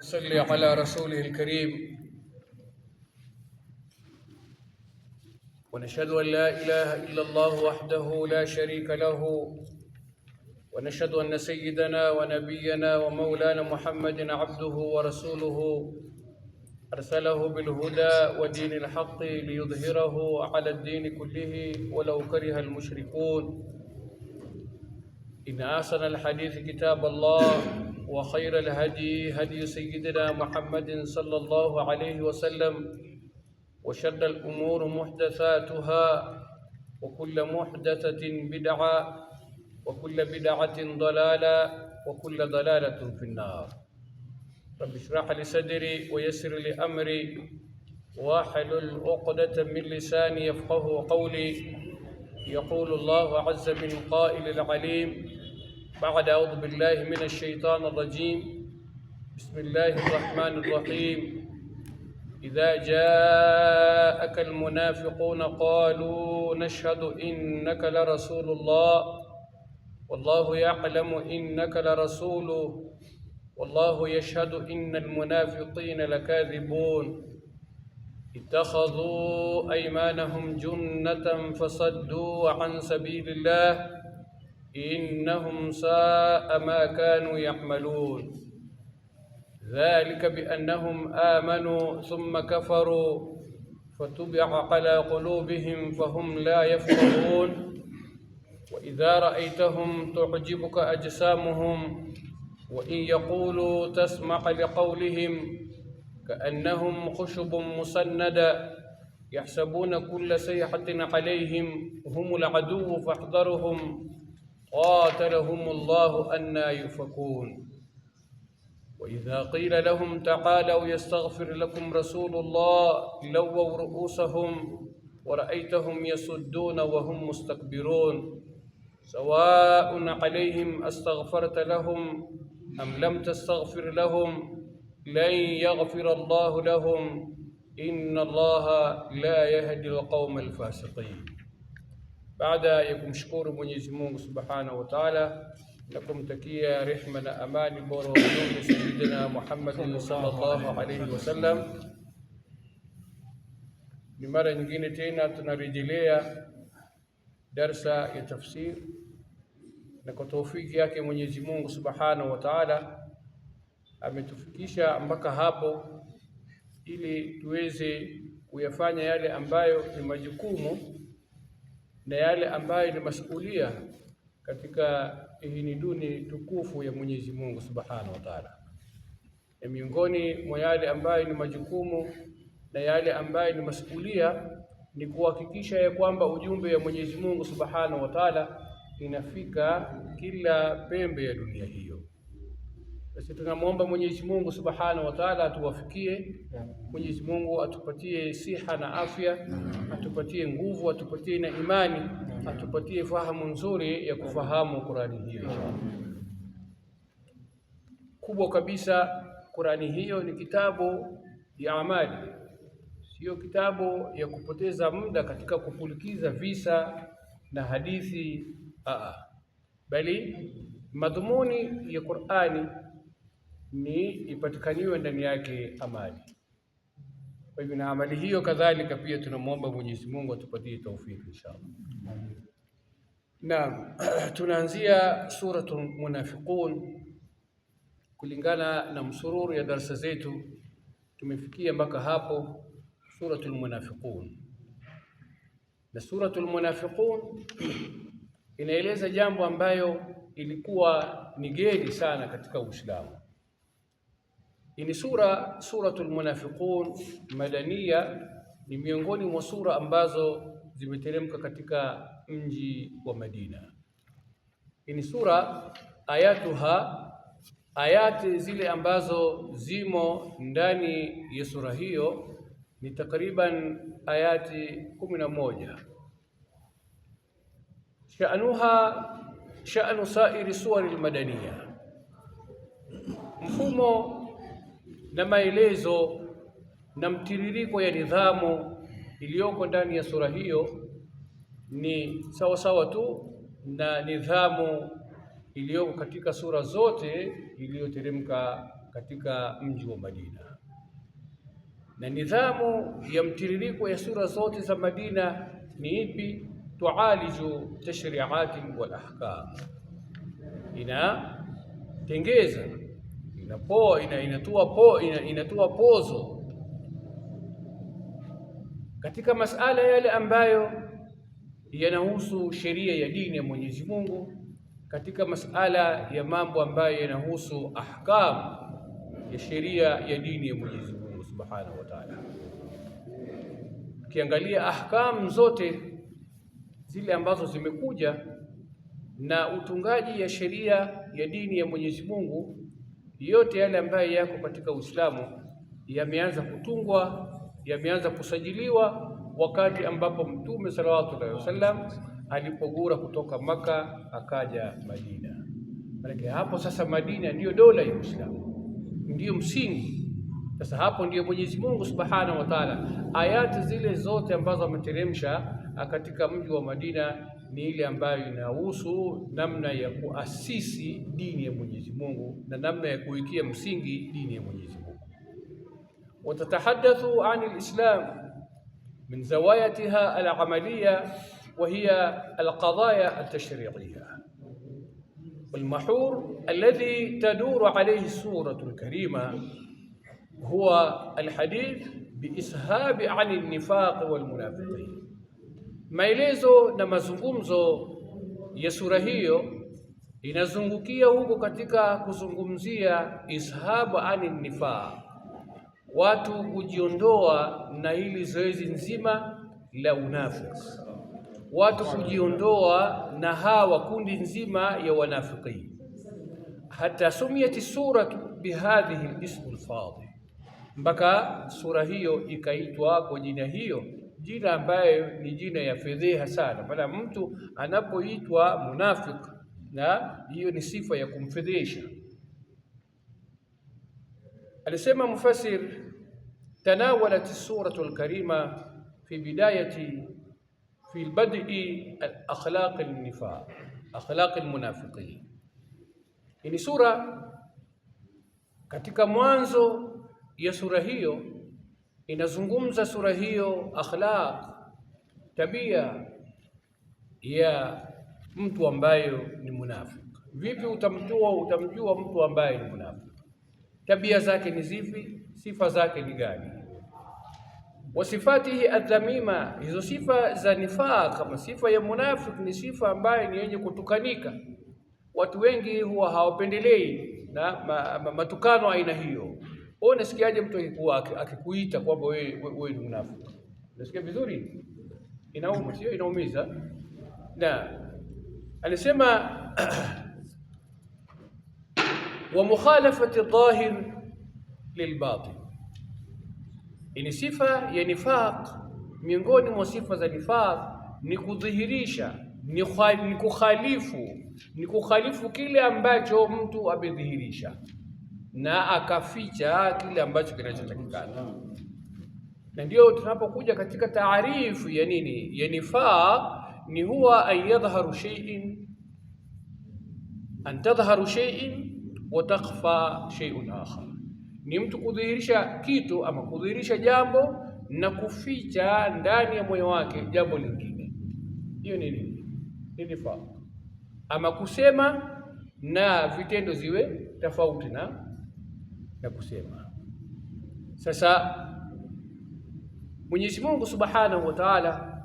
صل على رسوله الكريم. ونشهد أن لا إله إلا الله وحده لا شريك له، ونشهد أن سيدنا ونبينا ومولانا محمد عبده ورسوله أرسله بالهدى ودين الحق ليظهره على الدين كله ولو كره المشركون. إن أحسن الحديث كتاب الله، وخير الهدي هدي سيدنا محمد صلى الله عليه وسلم، وشر الأمور محدثاتها، وكل محدثة بدعة، وكل بدعة ضلالة، وكل ضلالة في النار. رب اشرح لي صدري ويسر لي أمري واحلل عقدة من لساني يفقه قولي. يقول الله عز من قائل العليم بعد أعوذ بالله من الشيطان الرجيم. بسم الله الرحمن الرحيم. إذا جاءك المنافقون قالوا نشهد إنك لرسول الله والله يعلم إنك لرسوله والله يشهد إن المنافقين لكاذبون. اتخذوا أيمانهم جنة فصدوا عن سبيل الله إنهم ساء ما كانوا يعملون. ذلك بأنهم آمنوا ثم كفروا فتبع على قلوبهم فهم لا يفقهون. وإذا رأيتهم تعجبك أجسامهم وإن يقولوا تسمع لقولهم كأنهم خشب مسندة يحسبون كل صيحة عليهم هم العدو فاحذرهم قاتلهم الله أنى يؤفكون. وإذا قيل لهم تعالوا يستغفر لكم رسول الله لووا رؤوسهم ورأيتهم يصدون وهم مستكبرون. سواء عليهم أستغفرت لهم أم لم تستغفر لهم لن يغفر الله لهم إن الله لا يهدي القوم الفاسقين. Baada ya kumshukuru Mwenyezi Mungu Subhanahu wa Ta'ala na kumtakia rehema na amani bora wa Mtume Sayyidina Muhammad sallallahu alayhi wasallam, ni mara nyingine tena tunarejelea darsa ya tafsir, na kwa taufiki yake Mwenyezi Mungu Subhanahu wa Ta'ala ametufikisha mpaka hapo ili tuweze kuyafanya yale ambayo ni majukumu na yale ambayo ni masuhulia katika hii duni tukufu ya Mwenyezi Mungu Subhanahu wa Ta'ala. Na miongoni mwa yale ambayo ni majukumu na yale ambayo ni masuhulia ni kuhakikisha ya kwamba ujumbe wa Mwenyezi Mungu Subhanahu wa Ta'ala inafika kila pembe ya dunia hiyo. Basi tunamuomba Mwenyezi Mungu Subhanahu wa Ta'ala atuwafikie. Mwenyezi Mungu atupatie siha na afya, atupatie nguvu, atupatie na imani, atupatie fahamu nzuri ya kufahamu Qur'ani hiyo inshallah. Kubwa kabisa, Qur'ani hiyo ni kitabu ya amali, sio kitabu ya kupoteza muda katika kupulikiza visa na hadithi, bali madhumuni ya Qur'ani ni ipatikaniwe ndani yake amali. Kwa hivyo na amali hiyo kadhalika pia tunamuomba Mwenyezi Mungu atupatie taufiki inshallah. Na tunaanzia suratul Munafiqun kulingana na msururu ya darasa zetu, tumefikia mpaka hapo suratul Munafiqun. Na suratul Munafiqun inaeleza jambo ambayo ilikuwa ni geni sana katika Uislamu. Ni suratul Munafiqun madaniya, ni miongoni mwa sura ambazo zimeteremka katika mji wa Madina. Ni sura ayati zile ambazo zimo ndani ya sura hiyo ni takriban ayati 11. Sha'nu sa'iri suwari al-madaniya, mfumo na maelezo na mtiririko ya nidhamu iliyoko ndani ya sura hiyo ni sawa sawa tu na nidhamu iliyoko katika sura zote iliyoteremka katika mji wa Madina, na nidhamu ya mtiririko ya sura zote za Madina ni ipi? Tualiju tashri'ati wal ahkam, inatengeza, inatoa pozo katika masala yale ambayo yanahusu sheria ya dini ya Mwenyezi Mungu, katika masala ya mambo ambayo yanahusu ahkam ya sheria ya dini ya Mwenyezi Mungu Subhanahu wa Ta'ala. Ukiangalia ahkam zote zile ambazo zimekuja na utungaji ya sheria ya dini ya Mwenyezi Mungu, yote yale ambayo yako katika Uislamu yameanza kutungwa, yameanza kusajiliwa wakati ambapo Mtume sallallahu alaihi wasallam alipogura kutoka Maka akaja Madina. Maana hapo sasa Madina ndiyo dola ya Uislamu, ndiyo msingi. Sasa hapo ndiyo Mwenyezi Mungu Subhanahu wa Ta'ala, ayati zile zote ambazo ameteremsha katika mji wa Madina ni ile ambayo inahusu namna ya kuasisi dini ya Mwenyezi Mungu na namna ya kuikia msingi dini ya Mwenyezi Mungu. Watatahaddathu an al-Islam min zawayatiha al-amaliyya wa hiya al-qadaya al-tashri'iyya والمحور الذي تدور عليه السورة الكريمة هو الحديث بإسهاب عن النفاق والمنافقين. Maelezo na mazungumzo ya sura hiyo inazungukia huko katika kuzungumzia ishabu ani nifaq, watu kujiondoa na hili zoezi nzima la unafiki, watu kujiondoa na hawa kundi nzima ya wanafiki. Hata sumiyati suratu bihadhihi al-ism al-fadhi, mpaka sura hiyo ikaitwa kwa jina hiyo, jina ambayo ni jina ya fedheha sana. Maana mtu anapoitwa munafiki, na hiyo ni sifa ya kumfedhesha. Alisema mufassir, tanawalat as-suratu al-karima fi bidayati fi al-bad'i al-akhlaq al-nifaq, akhlaq al-munafiqin. Ni sura katika mwanzo ya sura hiyo inazungumza sura hiyo akhlaq, tabia ya mtu ambaye ni munafiki. Vipi utamjua mtu ambaye ni munafiki? Tabia zake ni zipi? Sifa zake ni gani? Wasifatihi adhamima, hizo sifa za nifaq kama sifa ya munafiki ni sifa ambayo ni yenye kutukanika. Watu wengi huwa hawapendelei na matukano aina hiyo. Unasikiaje mtu akikuita kwamba wewe ni munafiki? Unasikia vizuri? Inauma, sio? Inaumiza. Na alisema wa mukhalafati dhahir lilbatin, ni sifa ya nifaq. Miongoni mwa sifa za nifaq ni kudhihirisha, ni kukhalifu kile ambacho mtu amedhihirisha na akaficha kile ambacho kinachotakikana. Na ndio tunapokuja katika taarifu ya nini ya nifaq, ni huwa an yadhharu shay'in, an tadhharu shay'in wa takhfa shay'un akhar, ni mtu kudhihirisha kitu ama kudhihirisha jambo na kuficha ndani ya moyo wake jambo lingine. Hiyo ni nini? Ni nifaq. Ama kusema na vitendo ziwe tofauti na kusema. Sasa Mwenyezi Mungu Subhanahu wa Ta'ala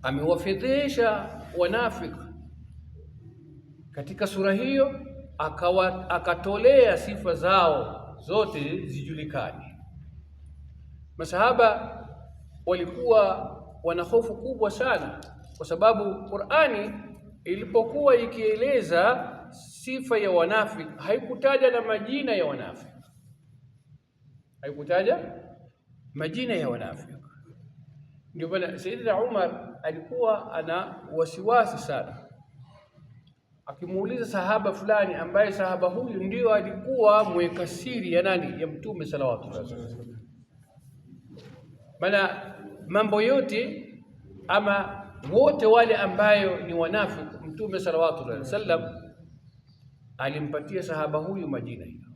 amewafedhesha wanafiki katika sura hiyo, akatolea sifa zao zote zijulikane. Masahaba walikuwa wana hofu kubwa sana, kwa sababu Qur'ani ilipokuwa ikieleza sifa ya wanafiki haikutaja na majina ya wanafiki, haikutaja majina ya wanafiki. Ndio bwana Sayyidina Umar alikuwa ana wasiwasi sana, akimuuliza sahaba fulani ambaye sahaba huyu ndio alikuwa mweka siri ya nani, ya Mtume sallallahu alaihi wasallam. Maana mambo yote ama wote wale ambayo ni wanafiki, Mtume sallallahu alaihi wasallam alimpatia sahaba huyu majina hiyo.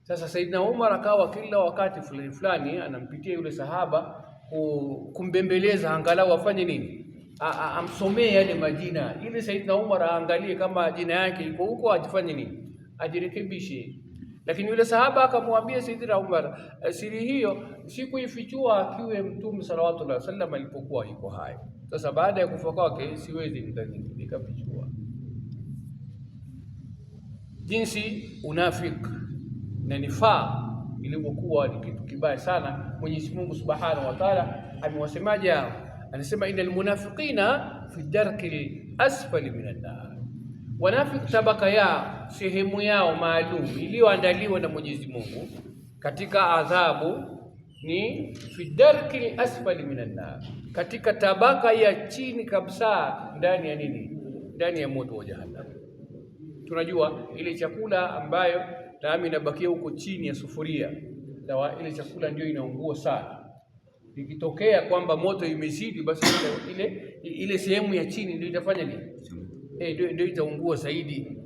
Sasa Saidina Umar akawa kila wakati fulani fulani anampitia yule sahaba kumbembeleza angalau afanye nini, amsomee yale majina, ili Saidina Umar aangalie kama jina yake iko huko, ajifanye nini, ajirekebishe. Lakini yule sahaba akamwambia Saidina Umar, siri hiyo sikuifichua akiwe Mtume sallallahu alaihi wasallam alipokuwa yuko hai. Sasa baada ya kufa kwake siwezi nikafichua. Jinsi unafiki na nifaq ilivyokuwa ni kitu kibaya sana. Mwenyezi Mungu Subhanahu wa Ta'ala amewasemaje hao? Anasema innal munafiqina fi darkil asfali minan nar. Wanafiki tabaka yao, sehemu yao maalum iliyoandaliwa na Mwenyezi Mungu katika adhabu ni fi darkil asfali minan nar, katika tabaka ya chini kabisa ndani ya nini? Ndani ya moto wa jahannam. Tunajua ile chakula ambayo taami inabakia huko chini ya sufuria, sawa, ile chakula ndio inaungua sana. Ikitokea kwamba moto imezidi, basi ile sehemu ya chini ndio itafanya nini? Ndio itaungua zaidi.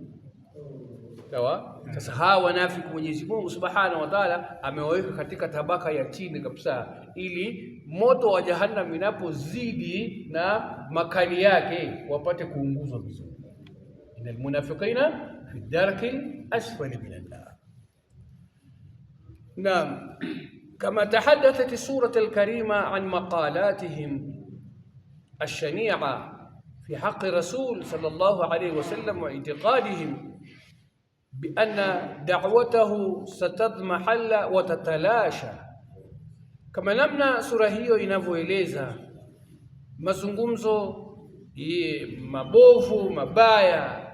Sawa? Sasa hawa wanafiki Mwenyezi Mungu Subhanahu wa Ta'ala amewaweka katika tabaka ya chini kabisa, ili moto wa jahannam inapozidi na makali yake wapate kuunguzwa vizuri. Innal munafiqina fi darki asfali minan nar. Naam, kama tahaddathat as-surah al-karima an maqalatihim ash-shani'a في حق رسول صلى الله عليه وسلم واعتقادهم بأن دعوته ستضمحل وتتلاشى. كما namna sura hiyo inavyoeleza mazungumzo mabovu mabaya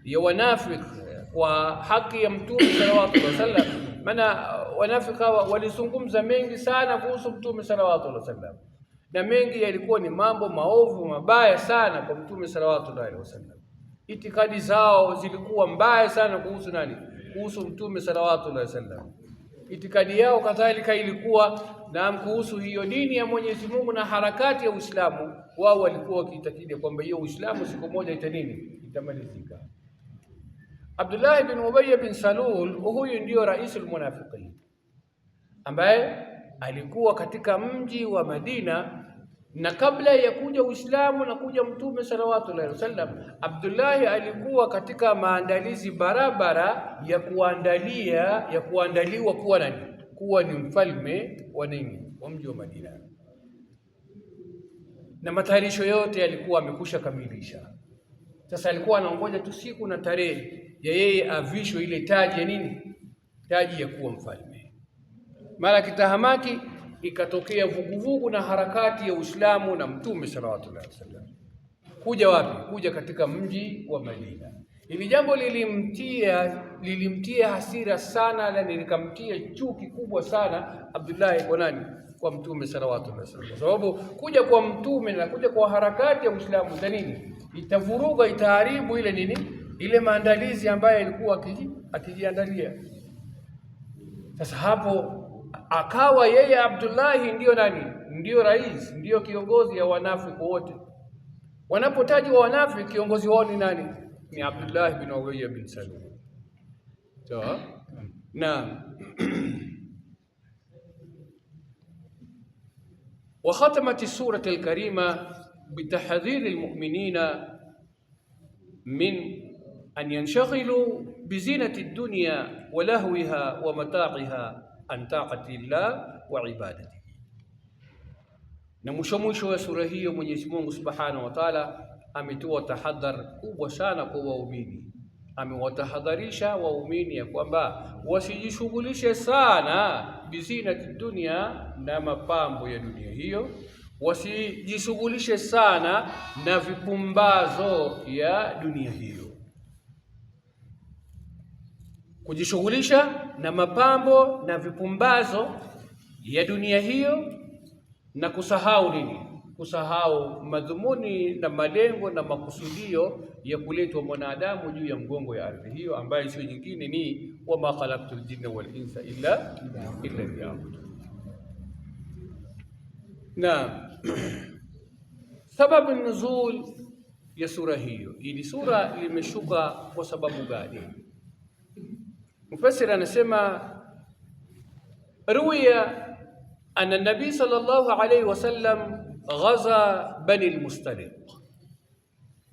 ya wanafiki kwa haki ya Mtume sallallahu alaihi wasallam. Maana wanafiki walizungumza mengi sana kuhusu Mtume sallallahu alaihi wasallam, na mengi yalikuwa ni mambo maovu mabaya sana kwa Mtume sallallahu alaihi wasallam. Itikadi zao zilikuwa mbaya sana kuhusu nani? Kuhusu Mtume sallallahu alaihi wasallam. Itikadi yao kadhalika ilikuwa na kuhusu hiyo dini ya Mwenyezi Mungu na harakati ya Uislamu. Wao walikuwa wakiitakidi kwamba hiyo Uislamu siku moja itamalizika. Abdullah ibn Ubay bin Salul, huyu ndio raisul munafiqin, ambaye alikuwa katika mji wa Madina, na kabla ya kuja Uislamu na kuja Mtume sallallahu alaihi wasallam, Abdullah alikuwa katika maandalizi barabara ya kuandaliwa kuwa nani? Kuwa ni mfalme wa nini? Wa mji wa Madina. Na matayarisho yote yalikuwa amekusha kamilisha. Sasa alikuwa anaongoja tu siku na tarehe ya yeye avishwe ile taji ya nini? Taji ya kuwa mfalme. Mara kitahamaki ikatokea vuguvugu na harakati ya Uislamu na Mtume sallallahu alaihi wasallam. Kuja wapi? Kuja katika mji wa Madina. Hili jambo lilimtia hasira sana na likamtia chuki kubwa sana Abdullah kwa nani? Kwa Mtume sallallahu alaihi wasallam. Kwa sababu kuja kwa Mtume na kuja kwa harakati ya Uislamu za nini? Itavuruga, itaharibu ile nini? Ile maandalizi ambayo alikuwa akijiandalia. Sasa hapo akawa yeye Abdullah ndio nani? Ndio rais, ndio kiongozi ya wanafiki wote. Wanapotajwa wanafiki, kiongozi wao ni nani? Ni Abdullah bin Ubay bin Salul. Sawa? Naam. وختمت السورة الكريمة بتحذير المؤمنين من أن ينشغلوا بزينة الدنيا ولهوها ومتاعها عن طاعة الله وعبادته. Na mwisho wa sura hiyo Mwenyezi Mungu Subhanahu wa Ta'ala ametoa tahadhar kubwa sana kwa waumini. Amewatahadharisha waumini ya kwamba wasijishughulishe sana bizinati dunia, na mapambo ya dunia hiyo, wasijishughulishe sana na vipumbazo ya dunia hiyo. Kujishughulisha na mapambo na vipumbazo ya dunia hiyo na kusahau nini? Kusahau madhumuni na malengo na makusudio ya kuletwa mwanadamu juu ya mgongo ya ardhi hiyo, ambayo sio nyingine ni wama khalaqtul jinna wal insa illa liya'budun. Na sababu nuzul ya sura hiyo, ili sura limeshuka kwa sababu gani? Mufassir anasema روي أن النبي صلى الله عليه وسلم غزا بني المصطلق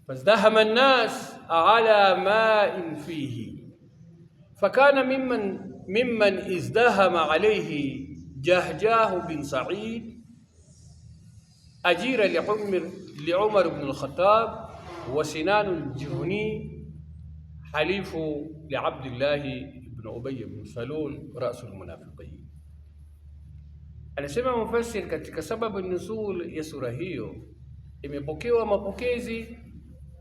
فازدحم الناس على ماء فيه، فكان ممن ازدحم عليه جهجاه بن سعيد أجير لعمر بن الخطاب، وسنان الجهني حليف لعبد الله بن أبي بن سلول رأس المنافقين. Anasema mufassir katika sababu nuzul ya sura hiyo imepokewa mapokezi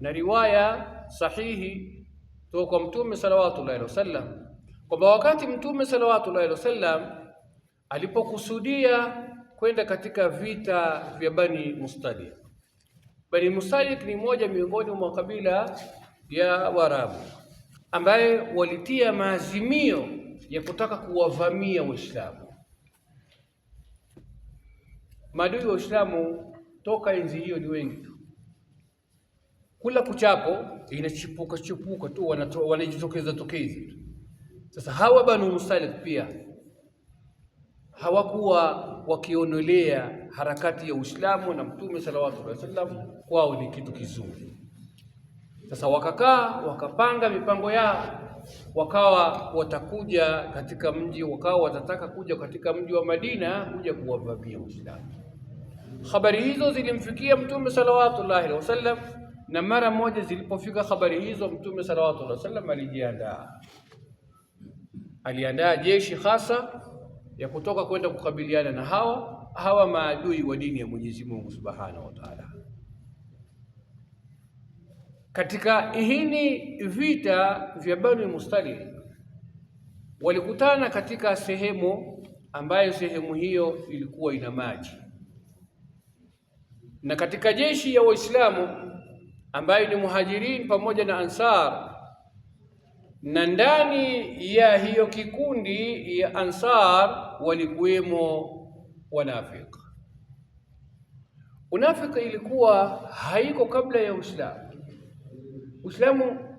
na riwaya sahihi kutoka kwa Mtume sallallahu alaihi wasallam kwamba wakati Mtume sallallahu alaihi wasallam alipokusudia kwenda katika vita vya Bani Mustaliq. Bani Mustaliq ni moja miongoni mwa kabila ya Waarabu ambaye walitia maazimio ya kutaka kuwavamia Waislamu. Maadui wa Uislamu toka enzi hiyo ni wengi tu. Kula kuchapo inachipuka tu, wanajitokeza tokezi. Sasa hawa Banu Mustaliq pia hawakuwa wakionelea harakati ya Uislamu na Mtume sallallahu alaihi wasallam kwao ni kitu kizuri. Sasa wakakaa wakapanga mipango yao, wakawa watakuja katika mji, wakawa watataka kuja katika mji wa Madina kuja kuwavamia Uislamu. Habari hizo zilimfikia Mtume sallallahu alaihi wasallam, na mara moja zilipofika habari hizo Mtume sallallahu alaihi wasallam aliandaa jeshi hasa ya kutoka kwenda kukabiliana na hawa maadui wa dini ya Mwenyezi Mungu Subhanahu wa Ta'ala. Katika hini vita vya Bani Mustaliq walikutana katika sehemu ambayo sehemu hiyo ilikuwa ina maji, na katika jeshi ya Waislamu ambayo ni Muhajirin pamoja na Ansar, na ndani ya hiyo kikundi ya Ansar walikuwemo wanafiki. Unafiki ilikuwa haiko kabla ya Uislamu.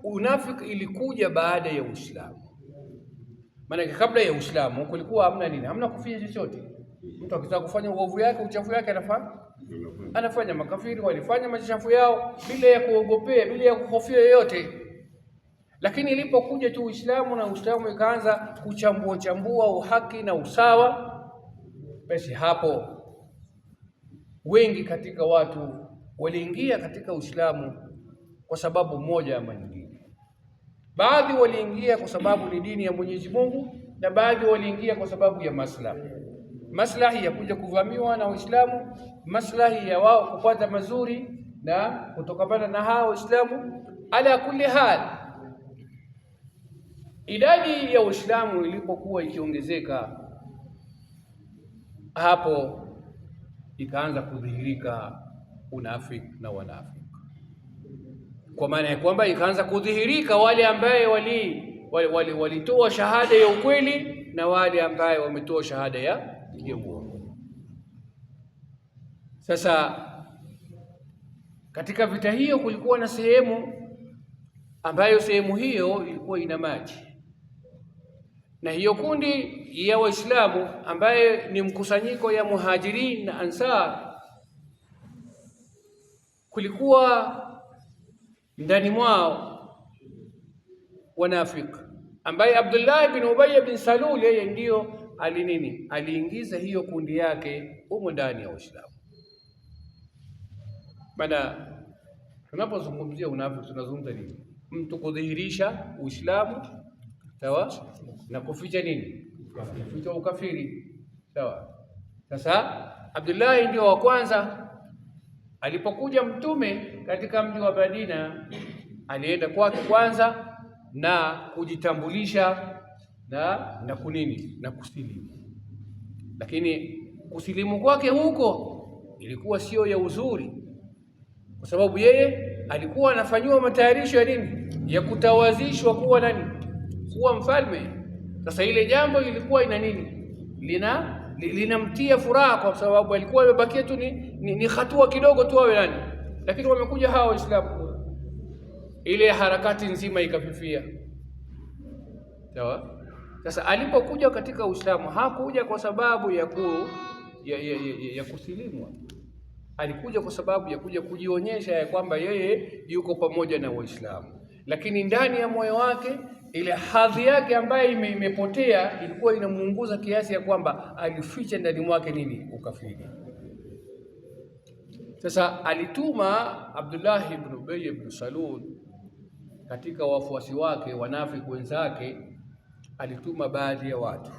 Unafiki ilikuja baada ya Uislamu. Maana kabla ya Uislamu kulikuwa hamna nini? Hamna kufanya chochote. Mtu akitaka kufanya uovu yake, uchafu yake anafanya. Makafiri walifanya machafu yao bila ya kuogopea, bila ya kuhofia yoyote. Lakini ilipokuja tu Uislamu na Uislamu ikaanza kuchambua uhaki na usawa, basi hapo wengi katika watu waliingia katika Uislamu kwa sababu moja ama nyingine. Baadhi waliingia kwa sababu ni dini ya Mwenyezi Mungu, na baadhi waliingia kwa sababu ya maslahi ya kuja kuvamiwa na Uislamu, maslahi ya wao kupata mazuri na kutokana na hao Waislamu. Ala kulli hal, idadi ya Uislamu ilipokuwa ikiongezeka, hapo ikaanza kudhihirika unafiki na wanafiki, kwa maana ya kwamba ikaanza kudhihirika wale ambaye walitoa shahada ya ukweli na wale ambaye wametoa shahada ya uongo. Sasa katika vita hiyo kulikuwa na sehemu ambayo sehemu hiyo ilikuwa ina maji, na hiyo kundi ya Waislamu ambaye ni mkusanyiko ya Muhajirin na Ansar, kulikuwa ndani mwao wanafiki ambaye Abdullah bin Ubay bin Salul yeye ndio aliingiza hiyo kundi yake humo ndani ya Uislamu. Maana tunapozungumzia unafiki tunazungumza nini? Mtu kudhihirisha Uislamu, sawa, na kuficha nini? Kuficha ukafiri, sawa. Sasa Abdullah ndio wa kwanza alipokuja Mtume katika mji wa Madina, alienda kwake kwanza na kujitambulisha na kunini na kusilimu. Lakini kusilimu kwake huko ilikuwa sio ya uzuri, kwa sababu yeye alikuwa anafanywa matayarisho ya nini? Ya kutawazishwa kuwa mfalme. Sasa ile jambo ilikuwa ina nini? Linamtia furaha, kwa sababu alikuwa amebakia tu ni hatua kidogo tu awe nani. Lakini wamekuja hawa Waislamu, ile harakati nzima ikafifia, sawa. Sasa alipokuja katika Uislamu hakuja kwa sababu ya kusilimu, alikuja kwa sababu ya kuja kujionyesha ya kwamba yeye yuko pamoja na Waislamu, lakini ndani ya moyo wake ile hadhi yake ambayo imepotea ilikuwa inamuunguza kiasi ya kwamba alificha ndani mwake nini? Ukafiri. Sasa alituma Abdullah ibn Ubay ibn Salul katika wafuasi wake wanafiki wenzake, alituma baadhi ya watu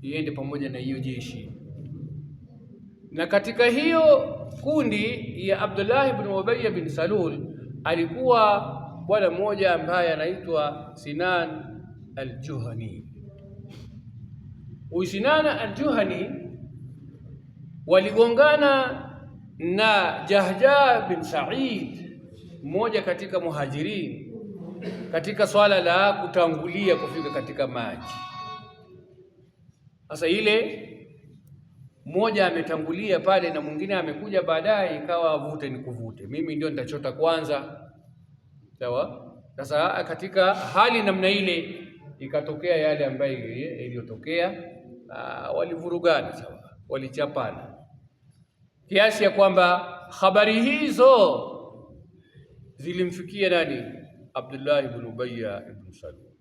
iende pamoja na hiyo jeshi, na katika hiyo kundi ya Abdullah ibn Ubay ibn Salul alikuwa bwana mmoja ambaye anaitwa Sinan al-Juhani. Sinan al-Juhani waligongana na Jahja bin Sa'id, mmoja katika muhajirin, katika swala la kutangulia kufika katika maji. Sasa ile mmoja ametangulia pale na mwingine amekuja baadaye, ikawa vute ni kuvute, mimi ndio nitachota kwanza, sawa. Sasa katika hali namna ile ikatokea yale ambayo iliyotokea, walivurugana, sawa, walichapana kiasi ya kwamba habari hizo zilimfikia nani? Abdullah ibn Ubay ibn Salul.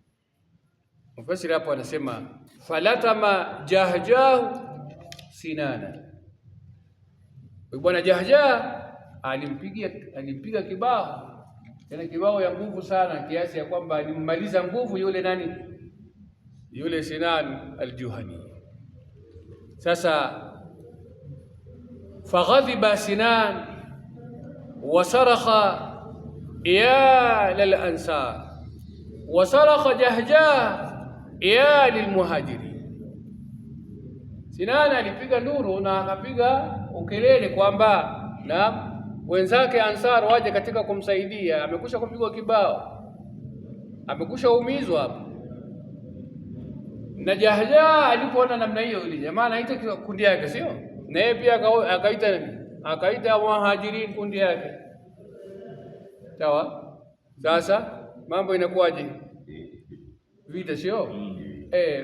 Mfasiri hapo anasema falatama Jahjahu Sinana, bwana Jahja alimpiga kibao, tena kibao ya nguvu sana kiasi ya kwamba alimmaliza nguvu yule nani? Yule Sinan al-Juhani. Sasa faghadhiba Sinan wasarakha ya lil-ansar wasarakha Jahja ya lilmuhajirin. Sinan alipiga nduru na akapiga ukelele kwamba na wenzake Ansar waje katika kumsaidia, amekusha kupigwa kibao, amekusha umizwa hapo. Na Jahja alipoona namna hiyo, ile jamaa anaita kundi yake, sio? Na yeye pia akaita muhajirin kundi yake, sawa. Sasa mambo inakuwaje? Vita, sio?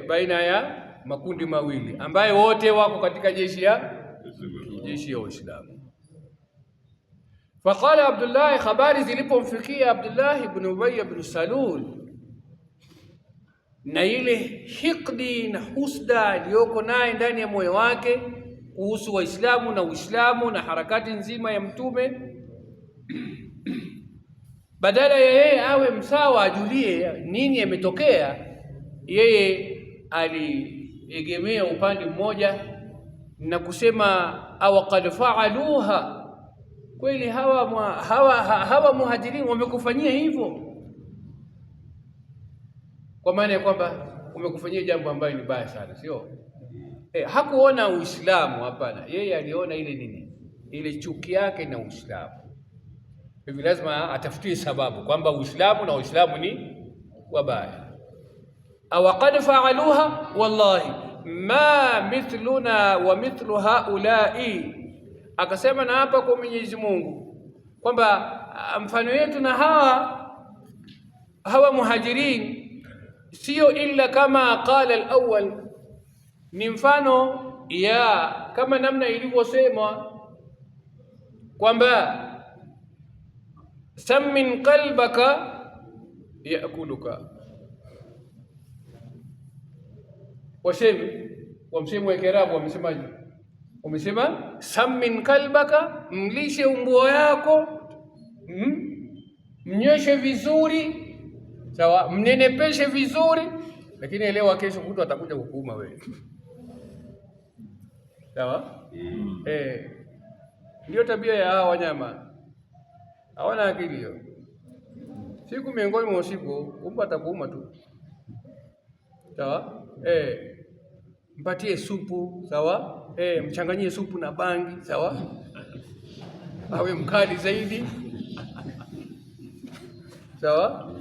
Baina ya makundi mawili ambayo wote wako katika jeshi ya Uislamu. Faqala Abdullah, habari zilipomfikia Abdullah ibn Ubay ibn Salul na ile hikdi na husda aliyoko naye ndani ya moyo wake kuhusu Waislamu na Uislamu na harakati nzima ya Mtume, badala ya yeye awe msawa ajulie nini yametokea, yeye aliegemea upande mmoja na kusema aw qad fa'aluha, kweli hawa muhajirin wamekufanyia hivyo, kwa maana ya kwamba umekufanyia jambo ambalo ni baya sana, sio? Hakuona Uislamu, hapana, yeye aliona ile nini, ile chuki yake na Uislamu. Hivi lazima atafutie sababu kwamba Uislamu na Waislamu ni wabaya. Aw qad fa'aluha wallahi ma mithluna wa mithlu haula'i, akasema na hapa kwa Mwenyezi Mungu kwamba mfano yetu na hawa muhajirin sio illa kama qala al-awwal, ni mfano ya kama namna ilivyosema kwamba sammin qalbaka yakuluka, wamsemo wa Kiarabu wamesemaje? Wamesema sammin qalbaka, mlishe umbo yako, mnyeshe vizuri, sawa, mnenepeshe vizuri, lakini elewa kesho kutu atakuja kukuuma wewe, sawa. Ndio tabia ya hawa wanyama, hawana akili hiyo. Siku miongoni mwa usiku umba atakuuma tu, sawa. Mpatie supu, sawa, mchanganyie supu na bangi, sawa, awe mkali zaidi, sawa.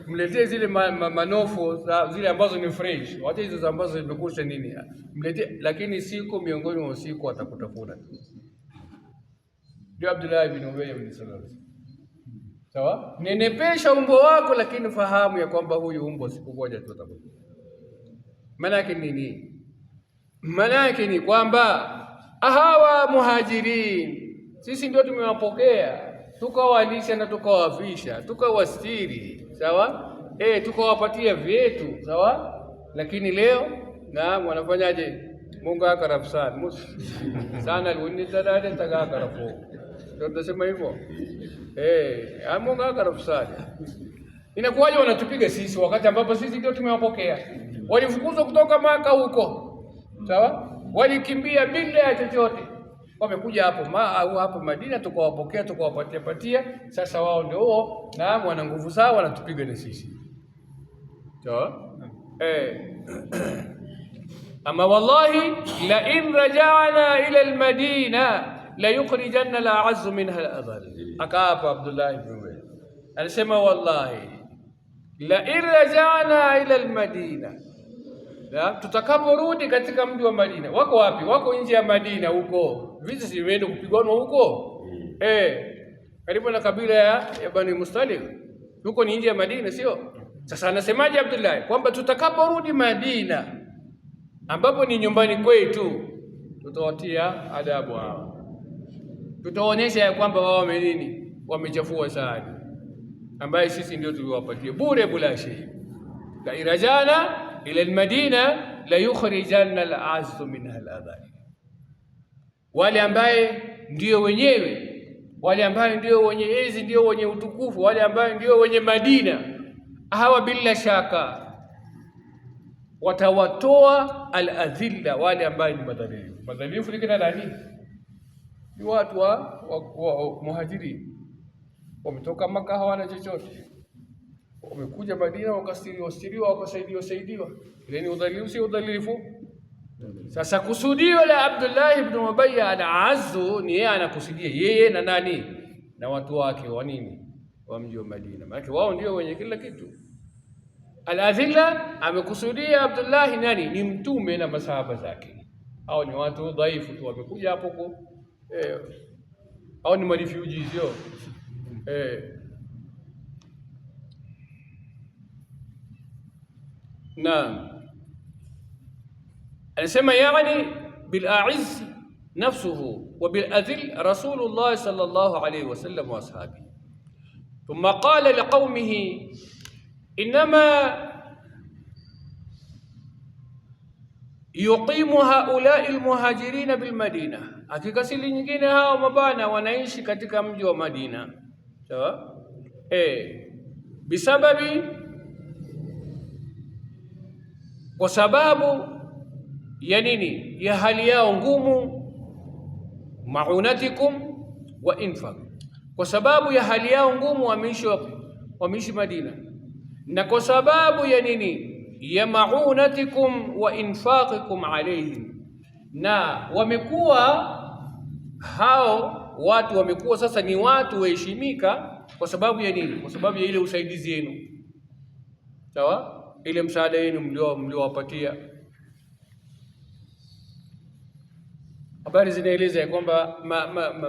Mletee zile manofo zile ambazo ni fresh, wacha hizo ambazo zimekusha nini, mletee, lakini siku miongoni mwa usiku atakutafuna. Ndio Abdullah ibn Ubay ibn Salul. Sawa? Nenepesha umbo wako, lakini fahamu ya kwamba huyu umbo siku moja tu utakufa. Maana yake nini? Maana yake ni kwamba hawa muhajirin sisi ndio tumewapokea, tukawalisha na tukawavisha, tukawastiri, sawa? Tukawapatia vyetu, sawa? Lakini leo wanafanyaje? Mungu akaraf sana alunitadade tagakarafu. Ndio tunasema hivyo. Mungu akaraf sana. Inakuwaje wanatupiga sisi wakati ambapo sisi ndio tumewapokea? Walifukuzwa kutoka Maka huko. Sawa? Walikimbia bila ya chochote. Wamekuja hapo Madina, tukawapokea, tukawapatia. Sasa wao ndio wana nguvu zao, wanatupiga na sisi. Sawa? Ama wallahi la in raja'na ila al-Madina la yukhrijanna al-a'azzu minha al-adhall. Akaapa Abdullah ibn Ubay. Anasema wallahi la in raja'na ila al-Madina, tutakaporudi katika mji wa Madina. Wako wapi? Wako nje ya Madina huko. Vita zimeenda kupigana huko. Karibu na kabila ya Bani Mustalik. Huko ni nje ya Madina, sio? Sasa anasemaje Abdullah? Kwamba tutakaporudi Madina, ambapo ni nyumbani kwetu, tutawatia adabu hao. Tutaonyesha ya kwamba wao wamechafua sana, ambaye sisi ndio tuliwapatia bure bila shay. La irajana ila almadina la yukhrijanna al'azzu minha al'adhall. Wale ambaye ndio wenyewe, wale ambaye ndio wenye enzi, ndio wenye utukufu, wale ambaye ndio wenye Madina, hawa bila shaka watawatoa al-adhilla, wale ambao ni madhalimu. Madhalimu ni kina nani? Ni watu wa muhajiri. Wametoka Maka, hawana chochote, wamekuja Madina, wakastiriwa, wakasaidiwa. Ile ni udhalimu, si udhalifu? Sasa kusudio la Abdullah ibn Ubay al-Azzu ni yeye, anakusudia yeye na nani? Na watu wake wa mji wa Madina. Maana wao ndio wenye kila kitu. Al-adhilla amekusudia Abdullah nani? Ni mtume na masahaba zake. Hao ni watu dhaifu tu, wamekuja hapo hao ni marefugees sio? Naam. Anasema yani bil a'izz nafsuhu wa bil adhill Rasulullah sallallahu alayhi wasallam wa ashabi. Thumma qala liqaumihi إنما يقيم هؤلاء المهاجرين بالمدينة. Hakika sili nyingine hao mabana wanaishi katika mji wa Madina. Sawa? Bisababi, kwa sababu ya nini? Ya hali yao ngumu, maunatikum wa infaq. Kwa sababu ya hali yao ngumu wameishi Madina. Na kwa sababu ya nini? Ya maunatikum wa infaqikum alayhim. Na wamekuwa hao watu wamekuwa sasa ni watu waheshimika kwa sababu ya nini? Kwa sababu ya ile usaidizi wenu. Sawa? Ile msaada wenu mliowapatia. Habari zinaeleza ya kwamba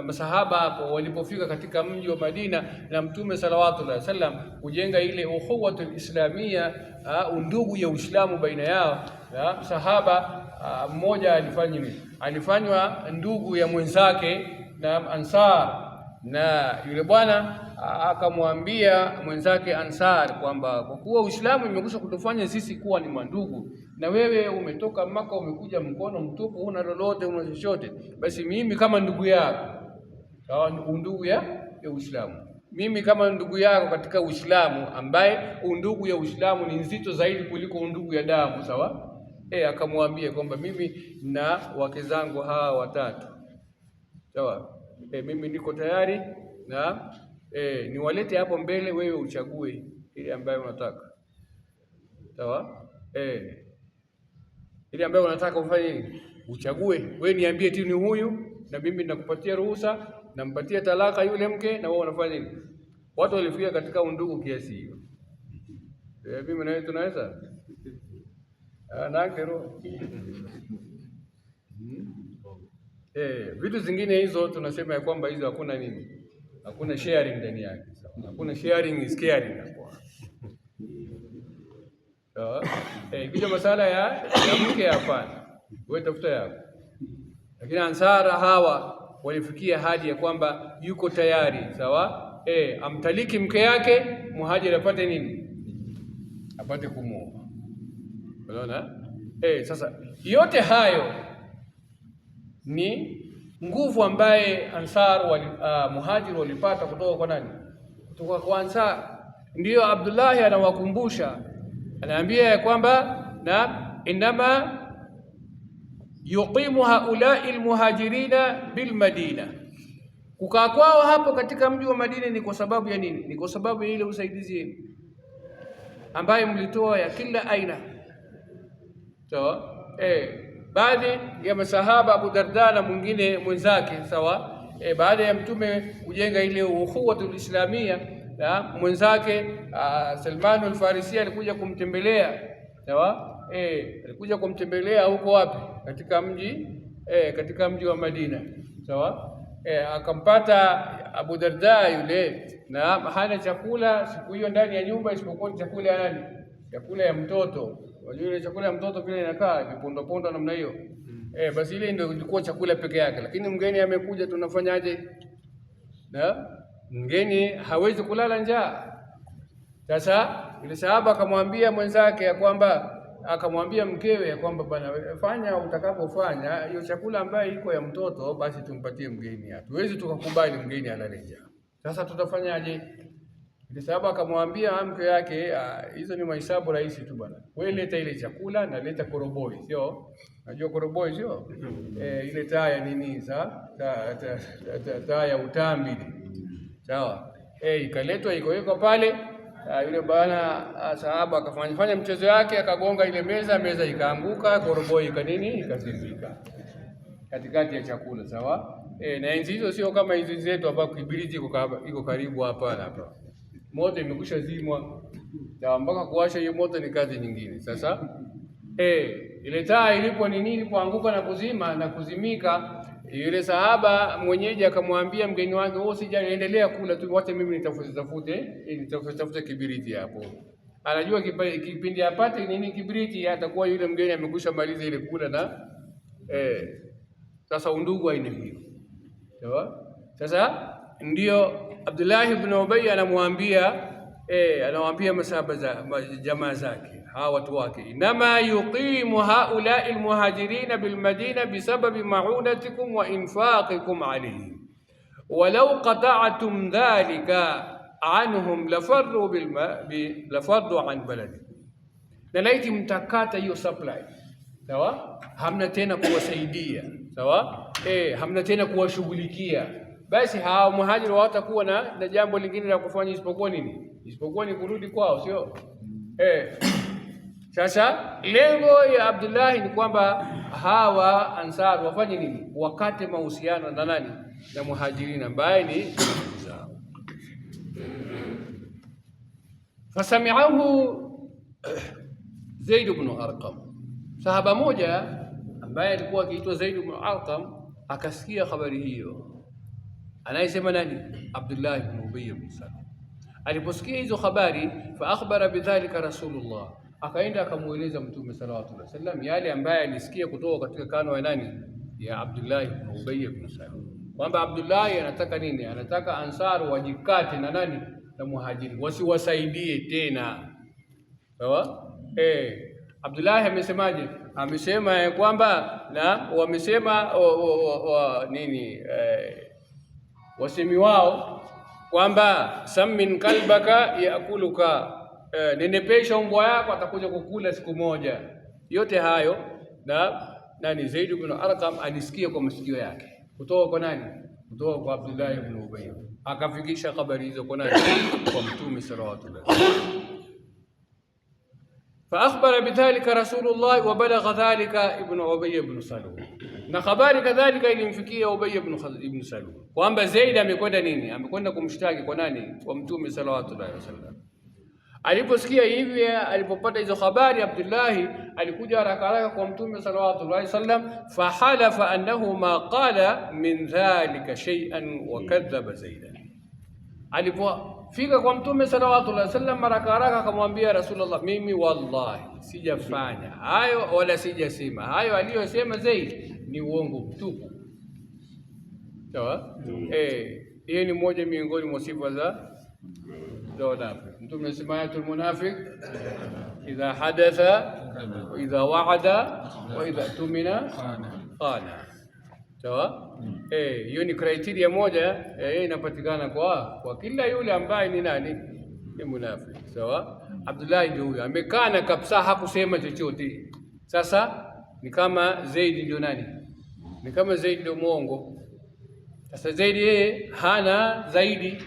masahaba hapo walipofika katika mji wa Madina na Mtume sallallahu alaihi wasallam kujenga ile ukhuwatul islamia, undugu ya Uislamu baina yao, sahaba mmoja alifanywa ndugu ya mwenzake na Ansar, na yule bwana akamwambia mwenzake Ansar kwamba kwa kuwa Uislamu imekwisha kutufanya sisi kuwa ni mandugu, na wewe umetoka Maka umekuja mkono mtupu, huna lolote, huna chochote, basi mimi kama ndugu yako, sawa, ndugu ya Uislamu, mimi kama ndugu yako katika Uislamu, ambaye undugu ya Uislamu ni nzito zaidi kuliko undugu ya damu, sawa. Akamwambia kwamba mimi na wake zangu hawa watatu, sawa, mimi niko tayari na niwalete hapo mbele, wewe uchague ile ambayo unataka, sawa. Ile ambayo unataka ufanye uchague wewe, niambie tu ni huyu, na mimi ninakupatia ruhusa, nampatia talaka yule mke, na wewe unafanya nini? Watu walifika katika undugu kiasi hiyo. Mimi na wewe tunaweza nakero vitu zingine hizo tunasema ya kwamba hizo hakuna nini, hakuna sharing ndani yake. Hakuna sharing is caring hapo. Ikija masala ya mke hapana, wewe tafuta yako. Lakini Ansara hawa walifikia hadi ya kwamba yuko tayari sawa, amtaliki mke yake, Muhajir apate nini? Apate kumuoa. Unaona? Sasa yote hayo ni nguvu ambaye Muhajir walipata kutoka kwa nani? Kutoka kwa Ansar. Ndiyo Abdullah anawakumbusha, anaambia ya kwamba na inama yuqimu haulai almuhajirina bilmadina, kukaa kwao hapo katika mji wa Madina ni kwa sababu ya nini? Ni kwa sababu ya ile usaidizi ambaye mlitoa ya kila aina. Sawa? Baadhi ya masahaba Abu Darda na mwingine mwenzake, sawa, baada ya mtume kujenga ile ukhuwatul islamia, na mwenzake Salman al-Farisi alikuja kumtembelea, sawa, alikuja kumtembelea huko wapi? Katika mji wa Madina, sawa. Akampata Abu Darda yule na hana chakula siku hiyo ndani ya nyumba isipokuwa chakula ya nani? Chakula ya mtoto. Unajua ile chakula ya mtoto vile inakaa vipondo pondo namna hiyo. Basi ile ndio ilikuwa chakula peke yake, lakini mgeni amekuja, tunafanyaje? Na mgeni hawezi kulala njaa. Sasa ile sahaba akamwambia mwenzake ya kwamba, akamwambia mkewe ya kwamba bwana, fanya utakapofanya, hiyo chakula ambayo iko ya mtoto basi tumpatie mgeni. Hatuwezi tukakubali mgeni alale njaa. Sasa tutafanyaje? Ile sahaba akamwambia mke yake, hizo ni mahesabu rahisi tu bwana. Wewe leta ile chakula na leta koroboi, sio? Najua koroboi sio? Ile taa ya nini taa ya utambi. Sawa? Ikaletwa iko pale. Yule bwana sahaba akafanya mchezo yake, akagonga ile meza ikaanguka, koroboi ikasifika katikati ya chakula, sawa. Na enzi hizo sio kama hizi zetu hapa kibiriti iko karibu hapa. Moto imekwisha zimwa, na mpaka kuwasha hiyo moto ni kazi nyingine. Sasa ile taa ilipoanguka na kuzima na kuzimika, yule sahaba mwenyeji akamwambia mgeni wake, wewe usijali, endelea kula tu, wacha mimi nitafute kibiriti hapo. Anajua kipindi apate kibiriti, atakuwa yule mgeni amekwisha maliza ile kula na sasa undugu aina hiyo. Sawa? Sasa ndio Abdullah ibn Ubay anawaambia masahaba jamaa zake, hawa watu wake, inama yuqimu haula almuhajirina bilmadina bisababi ma'unatikum wa infaqikum alayhim walau qata'tum dhalika anhum lafardu an baladikum. Na laiti mtakata hiyo supply, sawa, hamna tena kuwasaidia, sawa, hamna tena kuwashughulikia, basi hawa muhajiri hawatakuwa na jambo lingine la kufanya isipokuwa nini? Isipokuwa ni kurudi kwao, sio? Sasa lengo ya Abdullah ni kwamba hawa Ansar wafanye nini? Wakate mahusiano na nani? Na Muhajirin ambaye ni zao. Fasami'ahu Zaid ibn Arqam, sahaba moja ambaye alikuwa akiitwa Zaid ibn Arqam, akasikia habari hiyo. Anayesema nani? Abdullah ibn Ubay ibn Salul. Aliposikia hizo habari, fa akhbara bidhalika Rasulullah, akaenda akamueleza Mtume sallallahu alaihi wasallam yale ambaye alisikia kutoka katika kano ya nani? Ya Abdullah ibn Ubay ibn Salul, kwamba Abdullah anataka nini? Anataka Ansar wajikate na nani? Na Muhajiri, wasiwasaidie tena. Sawa? Abdullah amesemaje? Amesema kwamba na wamesema nini? Wasemi wao kwamba sammin kalbaka yaakuluka, nenepesha mbwa yako atakuja kukula siku moja. Yote hayo na nani? Zaid ibn Arqam alisikia kwa masikio yake kutoka kwa nani? Kutoka kwa Abdullah ibn Ubay. Akafikisha habari hizo kwa nani? Kwa Mtume sallallahu alaihi wasallam. Fa akhbara bidhalika Rasulullah wa balagha dhalika ibn Ubay ibn Salul, na habari kadhalika ilimfikia Ubay ibn Salul kwamba Zaid amekwenda nini? Amekwenda kumshtaki kwa nani? Kwa Mtume sallallahu alaihi wasallam. Aliposikia hivi, alipopata hizo habari, Abdullah alikuja haraka kwa Mtume sallallahu alaihi wasallam, fa halafa annahu ma qala min dhalika shay'an wa kadhaba Zaid. Alipofika kwa Mtume sallallahu alaihi wasallam haraka akamwambia Rasulullah, mimi wallahi sijafanya hayo wala sijasema hayo aliyosema Zaid ni uongo mtupu. Sawa? Hiyo ni moja miongoni mwa sifa za wanafiki. Mtume anasema ayatul munafiq idha hadatha wa idha wa'ada wa idha tumina khana. Sawa? Hiyo ni criteria moja inapatikana kwa kila yule ambaye ni nani? Ni munafiki. Sawa? Abdullah ndio huyo amekana kabisa, hakusema chochote. Sasa ni kama Zaid ndio nani? Ni kama Zaid ndio muongo. Sasa Zaid yeye hana zaidi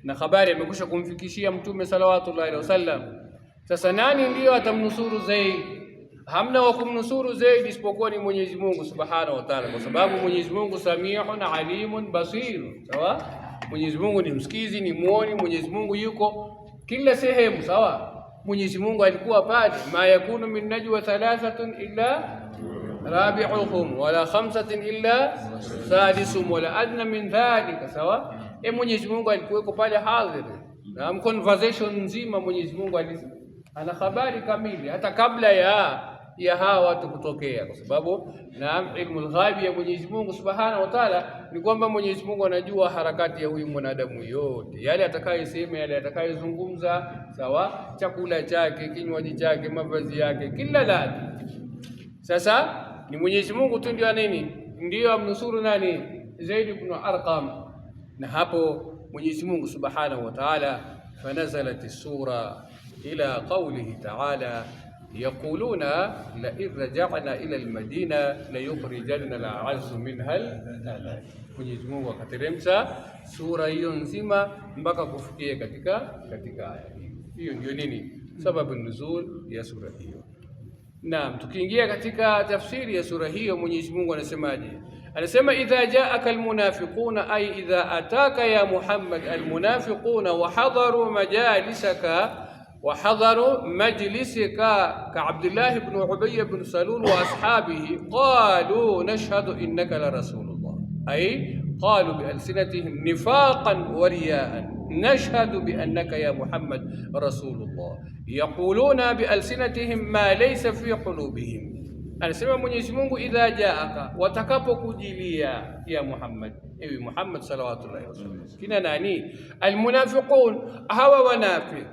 na habari amekusha kumfikishia Mtume sallallahu alaihi wasallam. Sasa nani ndio atamnusuru Zaid? Hamna wa kumnusuru Zaid isipokuwa ni Mwenyezi Mungu Subhanahu wa Ta'ala, kwa sababu Mwenyezi Mungu Samiun Alimun Basir. Sawa? Mwenyezi Mungu ni msikizi, ni muoni. Mwenyezi Mungu yuko kila sehemu. Sawa? Mwenyezi Mungu alikuwa pale, ma yakunu min najwa thalathatun illa rabi'uhum wala khamsatin illa sadisuhum wala adna min dhalika. Sawa? Mwenyezi Mungu alikuweko pale hadhir. Na conversation nzima Mwenyezi Mungu ana habari kamili hata kabla ya hawa watu kutokea, kwa sababu na ilmu al-ghaib ya Mwenyezi Mungu Subhanahu wa Ta'ala ni kwamba Mwenyezi Mungu anajua harakati ya huyu mwanadamu yote, yale atakayosema, yale atakayozungumza, sawa, chakula chake, kinywaji chake, mavazi yake, kila la. Sasa ni Mwenyezi Mungu tu ndio ndio amnusuru nani? Zaid ibn Arqam. Na hapo Mwenyezi Mungu Subhanahu wa Ta'ala fanazalat as-sura ila qawlihi ta'ala yaquluna la in raja'na ila al-madina la yukhrijanna al-'azzu minha al-adhall. Mwenyezi Mungu akateremsha sura hiyo nzima mpaka kufikia katika aya hiyo. Ndio nini sababu nuzul ya sura hiyo. Naam, tukiingia katika tafsiri ya sura hiyo, Mwenyezi Mungu anasemaje? Anasema idha ja'aka almunafiquna, ay idha ataka ya Muhammad almunafiquna wa hadaru majalisaka wa hadaru majlisaka ka Abdullah ibn Ubay ibn Salul wa ashabihi qalu nashhadu innaka la rasulullah, ay qalu bi alsinatihim nifaqan wa riya'an نشهد بأنك يا محمد رسول الله يقولون بألسنتهم ما ليس في قلوبهم. Anasema Mwenyezi Mungu idha jaaka, watakapokujilia ya Muhammad, ewe Muhammad sallallahu alaihi wasallam, kina nani? Almunafiqun, hawa wanafi,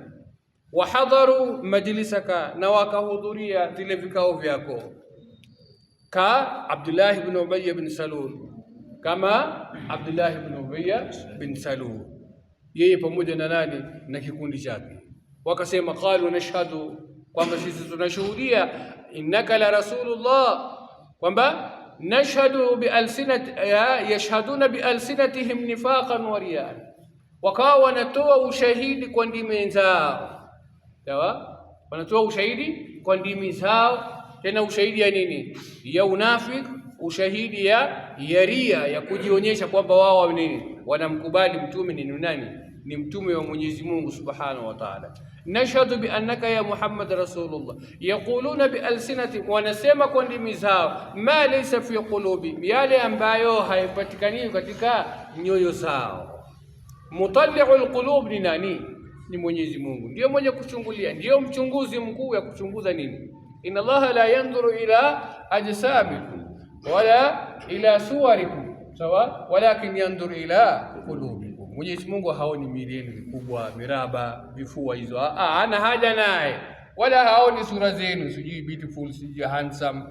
wahadharu majlisaka, na wakahudhuria vile vikao vyako, ka Abdullah ibn Ubay ibn Salul, kama Abdullah ibn Ubay ibn Salul, yeye pamoja na nani? Na kikundi chake. Wakasema qalu nashhadu, kwamba sisi tunashuhudia innaka la rasulullah, kwamba nashhadu bi alsinati yashhaduna bi alsinatihim nifaqan wa riya, wakawa wanatoa ushahidi kwa ndimi zao. Sawa? Wanatoa ushahidi kwa ndimi zao, tena ushahidi ya nini? Ya unafiki, ushahidi ya ria, ya kujionyesha kwamba wao nini, wanamkubali mtume ni nani, ni mtume wa Mwenyezi Mungu Subhanahu wa Ta'ala. Nashhadu bi annaka ya Muhammad rasulullah, yaquluna bi alsinati, wanasema kwa ndimi zao, ma laysa fi qulubi, yale ambayo haipatikani katika nyoyo zao. Mutalli'ul qulub ni nani? Ni Mwenyezi Mungu, ndio mwenye kuchungulia, ndio mchunguzi mkuu ya kuchunguza nini. Inna Allaha la yanzuru ila ajsamikum wala ila suwarikum, sawa, walakin yanzuru ila qulubikum. Mwenyezi Mungu haoni miili yenu mikubwa, miraba, vifua hizo, hana haja naye, wala haoni sura zenu sijui beautiful, sijui handsome,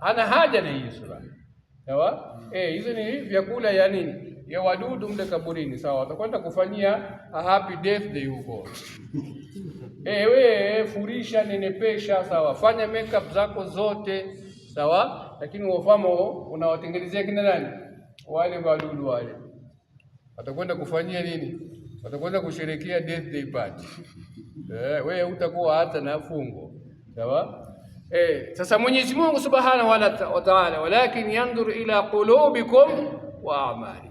hana haja na hiyo sura. Sawa? Hizo ni vyakula ya nini, ya wadudu mle kaburini. Sawa, watakwenda kufanyia a happy birthday huko. Wewe furisha, nenepesha, sawa, fanya makeup zako zote, sawa, lakini wafamo unawatengenezea kina nani? Wale wadudu wale. Watakwenda kufanyia nini? Watakwenda kusherehekea birthday party. Wewe utakuwa hata na fungo. Sawa? Sasa Mwenyezi Mungu Subhanahu wa Ta'ala, walakin yanzur ila qulubikum wa a'malikum.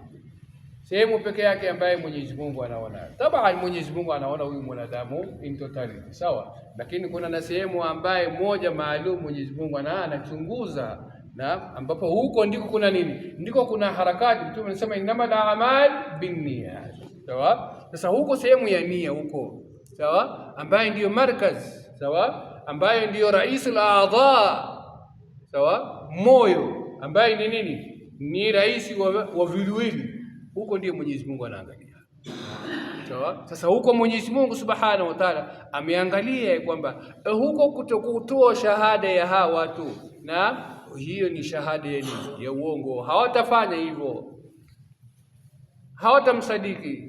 Sehemu pekee yake ambaye Mwenyezi Mungu anaona. Tabaan Mwenyezi Mungu anaona huyu mwanadamu in totality, sawa? Lakini kuna na sehemu ambaye moja maalum Mwenyezi Mungu anachunguza, na ambapo huko ndiko kuna nini? Ndiko kuna harakati. Mtume anasema innamal a'mal binniyat. Sawa? Sasa huko sehemu ya nia huko, sawa, ambaye ndiyo markaz, sawa, ambaye ndiyo raisul aadha, sawa, moyo ambaye ni nini, ni rais wa viwili, huko ndiyo Mwenyezi Mungu anaangalia. Sawa. Sasa huko Mwenyezi Mungu Subhanahu wa Ta'ala ameangalia kwamba huko kutokutoa shahada ya hawa watu, na hiyo ni shahada ya uongo, hawatafanya hivyo, hawatamsadiki.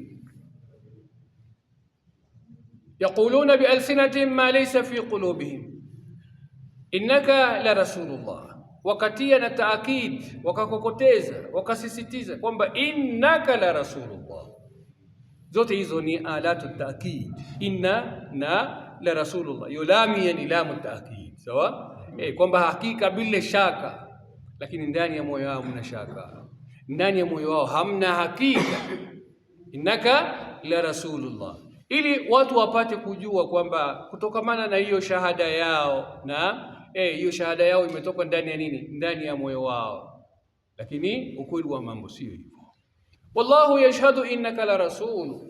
Yaquluna bi alsinatihim ma laysa fi qulubihim innaka la rasulullah, wakatia na taakid, wakakokoteza, wakasisitiza kwamba innaka la rasulullah. Zote hizo ni alatu taakid, inna na la rasulullah, yulami yani lamu taakid, sawa, kwamba hakika bila shaka, lakini ndani ya moyo wao mna shaka, ndani ya moyo wao hamna hakika. Innaka la rasulullah, ili watu wapate kujua kwamba kutokamana na hiyo shahada yao, na hiyo shahada yao imetoka ndani ya nini, ndani ya moyo wao, lakini ukweli wa mambo sio hivyo. Wallahu yashhadu innaka la rasul.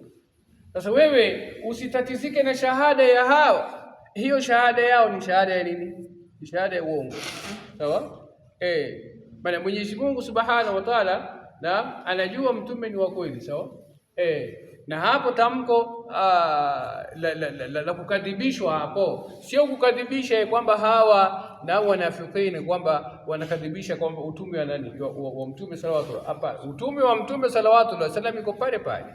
Sasa wewe usitatizike na shahada ya hawa, hiyo shahada yao ni shahada ya nini? Ni shahada ya uongo, sawa. Maana Mwenyezi Mungu Subhanahu wa Ta'ala na anajua mtume ni wa kweli, sawa. Na hapo tamko la kukadhibishwa hapo sio kukadhibisha kwamba hawa na wanafikiri kwamba wanakadhibisha kwamba utume wa nani, wa mtume sallallahu alaihi wasallam. Hapa utume wa mtume sallallahu alaihi wasallam iko pale pale.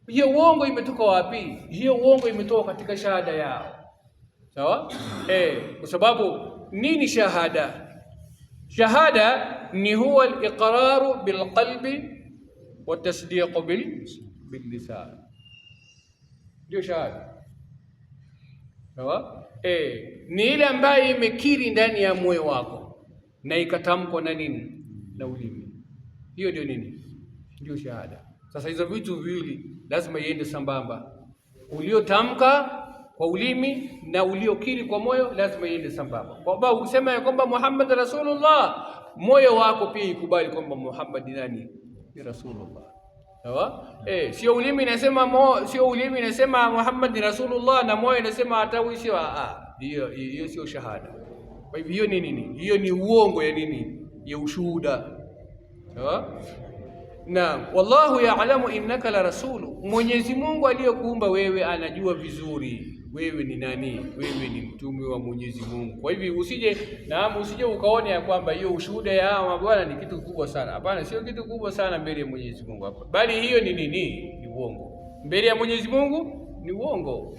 Hiyo uongo imetoka wapi? Hiyo uongo imetoka katika shahada yao, sawa. Kwa sababu nini shahada? Shahada ni huwa al-iqraru bil qalbi wa tasdiqu bil lisan, ndio shahada, sawa. Ni ile ambayo imekiri ndani ya moyo wako na ikatamkwa na nini, na ulimi. Hiyo ndio nini, ndio shahada. Sasa hizo vitu viwili lazima iende sambamba, uliotamka kwa ulimi na uliokiri kwa moyo lazima iende sambamba. Kwa sababu ukisema ya kwamba Muhammad Rasulullah, moyo wako pia ikubali kwamba Muhammad nani, ni Rasulullah, sawa. Sio ulimi inasema Muhammad ni Rasulullah na moyo inasema hatawishi. Hiyo sio shahada. Kwa hivyo hiyo ni nini? Hiyo ni uongo ya nini, ya ushuhuda, sawa. Na wallahu ya'lamu innaka la rasulu, Mwenyezi Mungu aliyekuumba wewe anajua vizuri wewe ni nani, wewe ni mtume wa Mwenyezi Mungu. Kwa hivyo usije ukaone ya kwamba hiyo ushuhuda ya hawa bwana ni kitu kubwa sana. Hapana, sio kitu kubwa sana mbele ya Mwenyezi Mungu hapa, bali hiyo ni nini, ni uongo mbele ya Mwenyezi Mungu, ni uongo.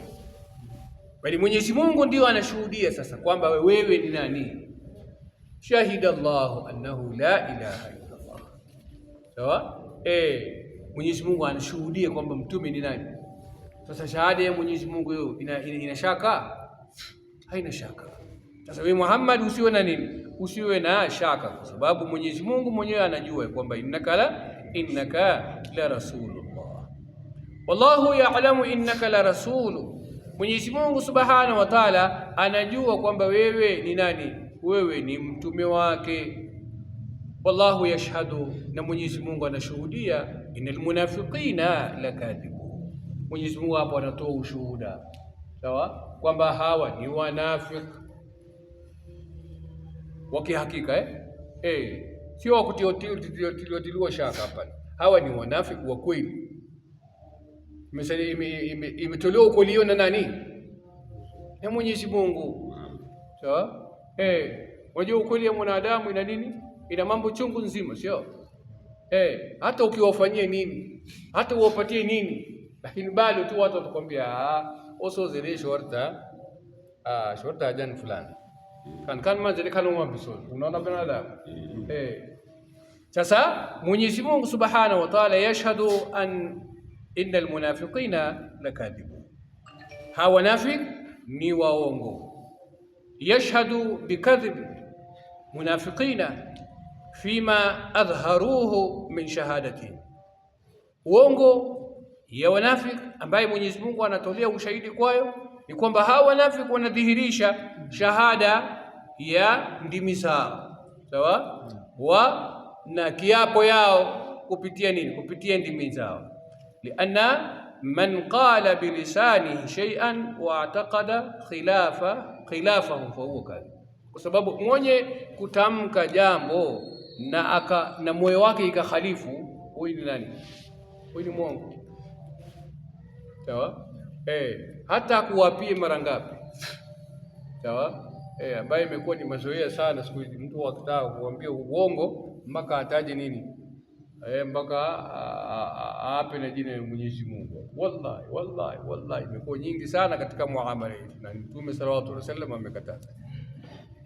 Bali Mwenyezi Mungu ndio anashuhudia sasa kwamba wewe ni nani. Shahida Allahu annahu la ilaha illa Allah, sawa. Mwenyezi Mungu anashuhudia kwamba mtume ni nani. Sasa shahada ya Mwenyezi Mungu hiyo ina shaka? Haina shaka. Sasa wewe Muhammad usiwe na nini, usiwe na shaka, kwa sababu Mwenyezi Mungu mwenyewe anajua kwamba innaka la rasulullah. Wallahu ya'lamu innaka la rasulu, Mwenyezi Mungu Subhanahu wa Ta'ala anajua kwamba wewe ni nani, wewe ni mtume wake. Wallahu yashhadu, na Mwenyezi Mungu anashuhudia, innal munafiqina lakadhibu. Mwenyezi Mungu hapo anatoa ushuhuda, sawa, kwamba hawa ni wanafiki wa kihakika, sio wakutiliwa shaka. Hapana, hawa ni wanafiki wa kweli. Imetolewa ukweli na nani? Na Mwenyezi Mungu, sawa. Wajua ukweli ya mwanadamu ina nini? Ina mambo chungu nzima, sio? Hata ukiwafanyia nini, hata uwapatie nini, lakini bado tu watu watakwambia oso zile shorta jan fulani kan mazile kaloma biso. Unaona binadamu. Sasa Mwenyezi Mungu Subhanahu wa Ta'ala yashhadu an innal munafiqina lakadhibu, hawa nafik ni waongo. Yashhadu bikadhib munafiqina fima adharuhu min shahadati, uongo ya wanafiki ambaye Mwenyezi Mungu anatolea ushahidi kwayo ni kwamba hawa wanafiki wanadhihirisha shahada ya ndimi zao, sawa, na kiapo yao kupitia nini, kupitia ndimi zao. Lianna man qala bilisanihi shay'an wa i'taqada khilafahu fa huwa kadhib, kwa sababu mwenye kutamka jambo na moyo wake ikakhalifu, huyu ni nani? Huyu ni mwongo. Sawa? Hata kuwapie mara ngapi? Sawa? Ambaye imekuwa ni mazoea sana siku hizi, mtu akitaka kuambia uongo mpaka ataje nini? Mpaka aape na jina la Mwenyezi Mungu. Wallahi imekuwa nyingi sana katika muamala yetu, na Mtume sallallahu alaihi wasallam amekataza.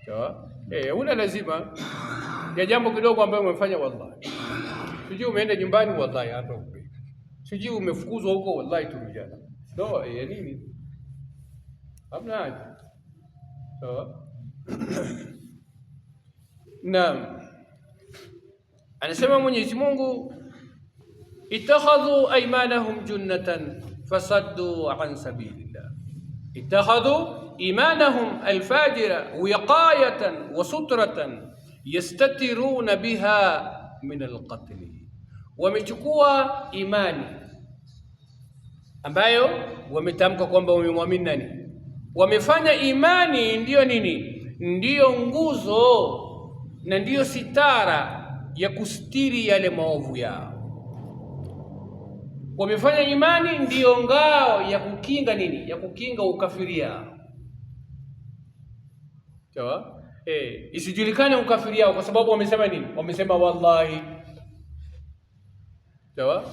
Sawa? Una lazima ya jambo kidogo ambayo umefanya, wallahi sijui umeenda nyumbani, wallahi hata upe sijui umefukuzwa huko, wallahi turujana no ya nini, hamna haja. Sawa? Naam, anasema Mwenyezi Mungu, ittakhadhu aymanahum junnatan fasaddu an sabilillah. Ittakhadhu imanahum alfajira wiqayatan wa sutratan yastatiruna biha min alqatl, wamechukua imani ambayo wametamka kwamba wamemwamini nani, wamefanya imani ndiyo nini, ndiyo nguzo na ndiyo sitara ya kustiri yale maovu yao. Wamefanya imani ndiyo ngao ya kukinga nini, ya kukinga ukafiri yao. Sawa? Isijulikane ukafiri yao kwa sababu wamesema nini, wamesema wallahi. Sawa?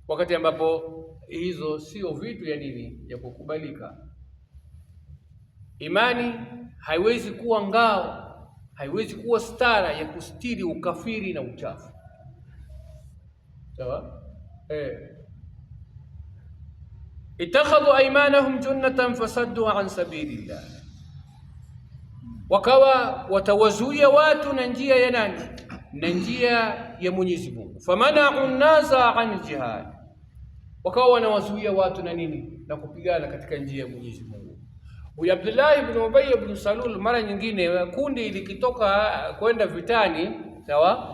Wakati ambapo hizo sio vitu ya nini, ya kukubalika. Imani haiwezi kuwa ngao, haiwezi kuwa stara ya kustiri ukafiri na uchafu. Sawa? Ittakhadhu aymanahum junnatan fasaddu an sabilillah, wakawa watawazuia watu na njia ya nani, na njia ya Mwenyezi Mungu. Famana'u an-nasa an jihad, wakawa wanawazuia watu na nini, na kupigana katika njia ya Mwenyezi Mungu. Huyu Abdullah ibn Ubay ibn Salul, mara nyingine kundi likitoka kwenda vitani, sawa,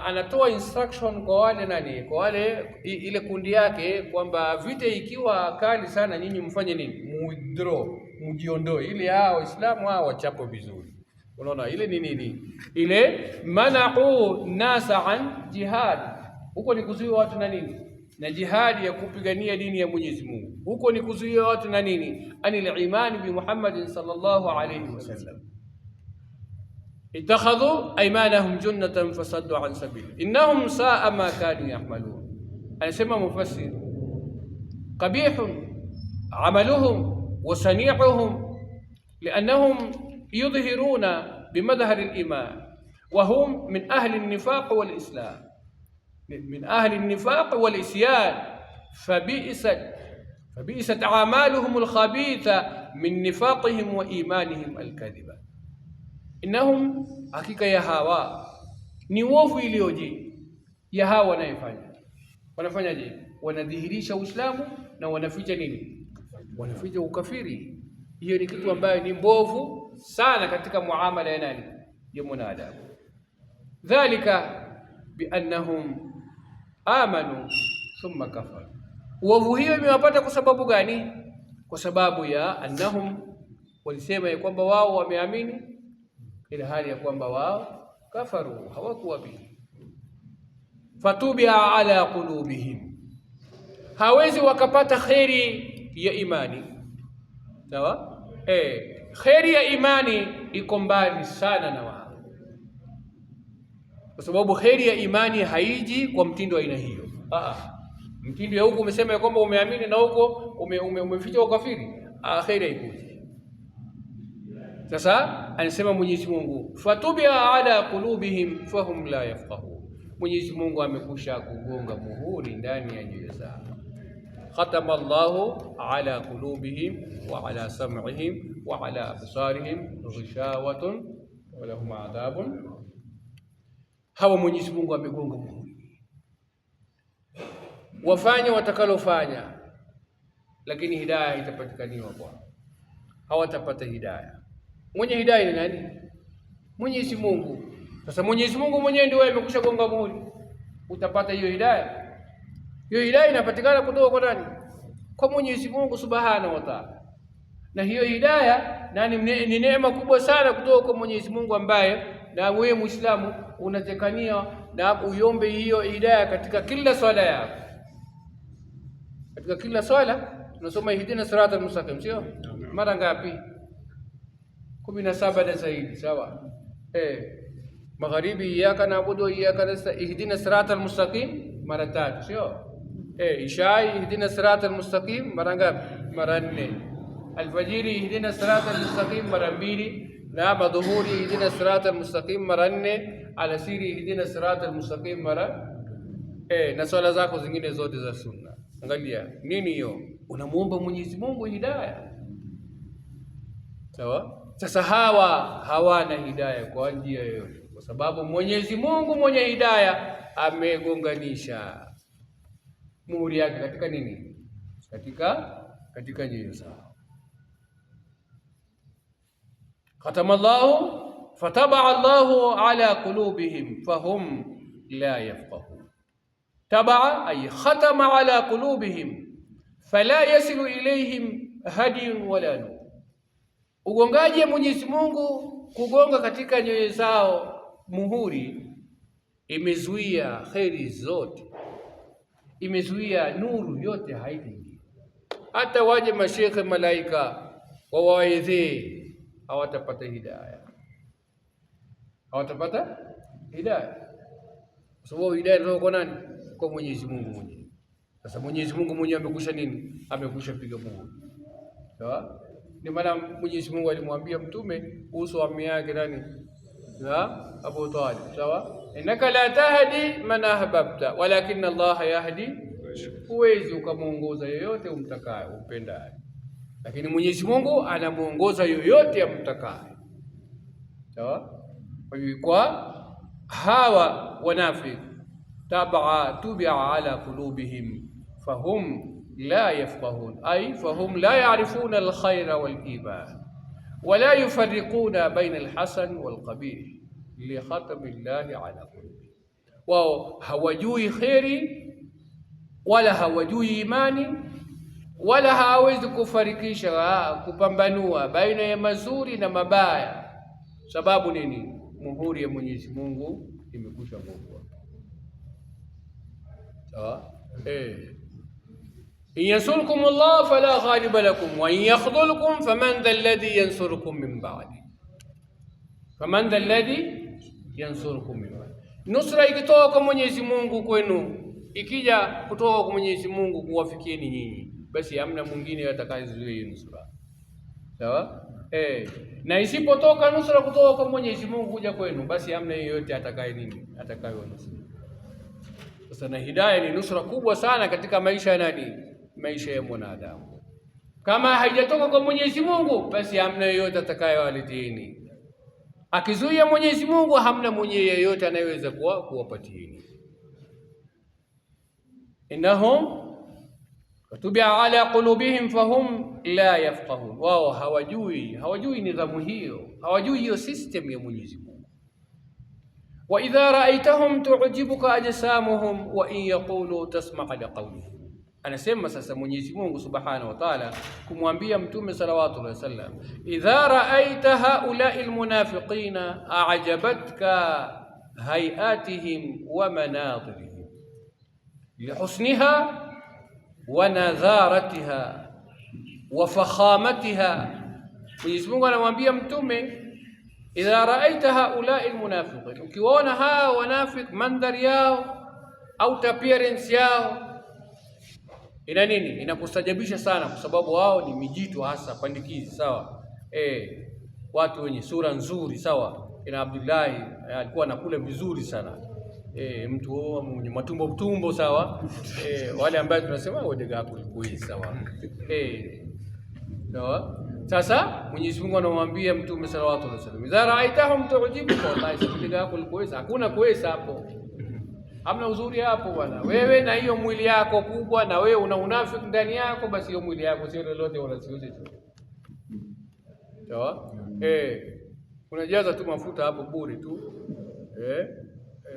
anatoa instruction kwa wale nani, kwa wale ile kundi yake, kwamba vita ikiwa kali sana, nyinyi mfanye nini, withdraw, mjiondoe, ili hao Waislamu hao wachapo vizuri. Unaona ile ni nini, ile mana'u nasa an jihad, huko ni kuzuia watu na nini, na jihadi ya kupigania dini ya Mwenyezi Mungu. Huko ni kuzuia watu na nini, anil imani bi Muhammadin sallallahu alayhi wasallam. Ittakhadhu aymanahum junnatan fasaddu an sabili innahum sa'a ma kanu ya'malun. Anasema mufassir, qabihun amaluhum wa sani'uhum li'annahum yudhhiruna bimadhhar al-iman wa hum min ahli an-nifaq wal-islam, من أهل النفاق والإسيان، فبئست أعمالهم الخبيثة من نفاقهم وإيمانهم الكاذبة. إنهم حقيقة يا هوا ni uovu iliyoje ya hawa wanayofanya. Wanafanya je? Wanadhihirisha Uislamu na wanaficha nini? Wanaficha ukafiri. Hiyo ni kitu ambayo ni mbovu sana katika muamala ya nani, ya mwanadamu. Dhalika biannahum amanu thumma kafaru. Uovu hiyo imewapata kwa sababu gani? Kwa sababu ya annahum, walisema ya kwamba wao wameamini, ila hali ya kwamba wao kafaru, hawakuamini. Fatubia ala qulubihim, hawezi wakapata kheri ya imani. Sawa? Kheri ya imani iko mbali sana na wao, kwa sababu kheri ya imani haiji kwa mtindo wa aina hiyo. Mtindo ya huko umesema ya kwamba umeamini na huko umeficha ukafiri, kheri haikuji. Sasa anasema Mwenyezi Mungu, fatubia ala qulubihim fahum la yafqahun. Mwenyezi Mungu amekusha kugonga muhuri ndani ya nyoyo zao. Khatama Allahu ala qulubihim wa ala sam'ihim wa ala absarihim ghishawatun wa lahum adhabun. Hawa Mwenyezi Mungu amegonga muhuri, wafanya watakalofanya, lakini hidayah itapatikaniwa kwao, hawatapata hidayah. Mwenye hidayah ni nani? Mwenyezi Mungu. Sasa Mwenyezi Mungu mwenyewe ndiye amekusha gonga muhuri, utapata hiyo hidayah? Hiyo hidayah inapatikana kutoka kwa nani? Kwa Mwenyezi Mungu Subhanahu wa Ta'ala. Na hiyo hidayah ni neema kubwa sana kutoka kwa Mwenyezi Mungu, ambaye na wewe Muislamu unatekania na uiombe hiyo hidayah katika kila swala yako. Katika kila swala tunasoma ihdina siratal mustaqim, sio? Mara ngapi? 17 na zaidi, sawa? Magharibi iyyaka na'budu wa iyyaka nasta'in, ihdina siratal mustaqim mara 3, sio? Ishai ihdina siratal mustaqim mara ngapi? Mara 4. Alfajiri ihdina siratal mustaqim mara 2, na madhuhuri ihdina siratal mustaqim mara 4, alasiri ihdina siratal mustaqim mara na swala zako zingine zote za sunna. Angalia nini hiyo, unamuomba Mwenyezi Mungu hidayah, sawa? Sasa hawana hidayah kwa njia yoyote, kwa sababu Mwenyezi Mungu mwenye hidayah amegonganisha muhuri yake katika nini? Katika nyoyo zao. Khatamallahu fatabaa Allahu ala qulubihim fahum la yafqahun. Tabaa ay khatama ala qulubihim fala yasilu ilayhim hadiyun wala nur. Ugongaji wa Mwenyezi Mungu kugonga katika nyoyo zao muhuri imezuia kheri zote, imezuia nuru yote haiji. Hata waje mashekhe malaika wawaidhi hawatapata hidayah, hawatapata hidayah, kwa sababu hidayah ndio kwa nani? Kwa Mwenyezi Mungu mwenyewe. Sasa Mwenyezi Mungu mwenyewe amekusha nini? Amekusha piga muhuri, sawa? Ni maana Mwenyezi Mungu alimwambia mtume kuhusu ammi yake nani? Abu Talib, sawa? Innaka la tahdi man ahbabta walakin Allah yahdi. Huwezi ukamuongoza yoyote umtakaye umpendaye, lakini Mwenyezi Mungu anamuongoza yoyote amtakaye, sawa? Kwa hawa wanafiki tubia ala qulubihim fahum la yafqahun ay fahum la ya'rifuna alkhayra waliman wala yufarriquna baina alhasan walqabih li khatami llahi ala qulubihim. Wao hawajui kheri wala hawajui imani wala hawawezi kufarikisha kupambanua baina ya mazuri na mabaya. Sababu nini? Muhuri ya Mwenyezi Mungu imekusha gongwa, sawa? In yansurkum Allah fala ghaliba lakum wa in yakhdhulkum faman dha alladhi yansurukum min ba'di, faman dha alladhi yansurukum min ba'di. Nusra ikitoka kwa Mwenyezi Mungu kwenu, ikija kutoka kwa Mwenyezi Mungu kuwafikieni nyinyi, basi hamna mwingine atakayezuia hiyo nusra, sawa? Na isipotoka nusra kutoka kwa Mwenyezi Mungu kuja kwenu, basi hamna yeyote atakaye nini? Atakayewanusuru. Sasa na hidayah ni nusra kubwa sana katika maisha ya nani? Maisha ya mwanadamu. Kama haijatoka kwa Mwenyezi Mungu, basi hamna yeyote atakayewaletieni. Akizuia Mwenyezi Mungu, hamna mwenye yeyote anayeweza kuwapatieni. Innahum watubia ala qulubihim fahum la yafqahun. Wao hawajui nidhamu hiyo, hawajui hiyo system ya Mwenyezi Mungu. Wa idha ra'aytahum tu'jibuka ajsamuhum wa in yaqulu tasma' liqawlihim. Anasema sasa Mwenyezi Mungu Subhanahu wa Ta'ala kumwambia Mtume sallallahu alayhi wasallam, idha ra'aita haula'i almunafiqina a'jabatka hay'atihim wa manadhirihim lihusniha wa nadharatiha wa fakhamatiha. Mwenyezi Mungu anamwambia Mtume, idha ra'aita haula'i almunafiqin, ukiwaona hawa wanafiki mandhari yao au appearance yao ina nini? Inakustajabisha sana, kwa sababu wao ni mijitu hasa pandikizi, sawa? Watu wenye sura nzuri, sawa? Ina Abdullahi alikuwa anakula vizuri sana, mtu mwenye matumbo, sawa? Wale ambao tunasema wadega kulikui, sawa? Sawa? Sasa Mwenyezi Mungu anamwambia Mtume sallallahu alaihi wasallam, idha ra'aitahum tu'jibuka, wallahi wadega kulikui, hakuna kuweza hapo. Hamna uzuri hapo bwana. Wewe na hiyo mwili yako kubwa, na wewe una unafiki ndani yako, basi hiyo mwili yako sio lolote wala sio chochote. Sawa? Unajaza tu mafuta hapo bure tu.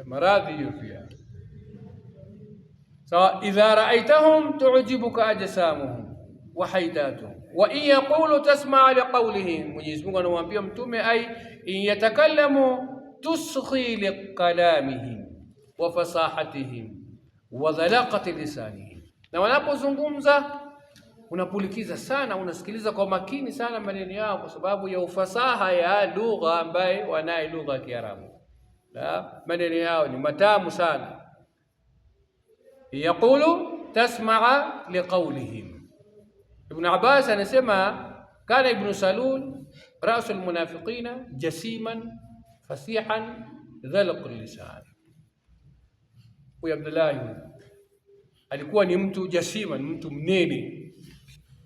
Maradhi hiyo pia. sawa. Idha ra'aitahum tu'jibuka ajsamuhum wa haidatuhum wa in yaqulu tasma' liqawlihim. Mwenyezi Mungu anamwambia mtume ai in yatakallamu tusghi liqalamihim wa fasahatihim wa dhalaqati lisanihim, na wanapozungumza unapulikiza sana, unasikiliza kwa makini sana maneno yao, kwa sababu ya ufasaha ya lugha ambaye wanaye lugha ya Kiarabu, na maneno yao ni matamu sana. Yaqulu tasma'a liqawlihim. Ibn Abbas anasema kana Ibn Salul rasul munafiqina jasiman fasihan dhalq lisan. Huyu Abdullah alikuwa ni mtu jasiman, mtu mnene,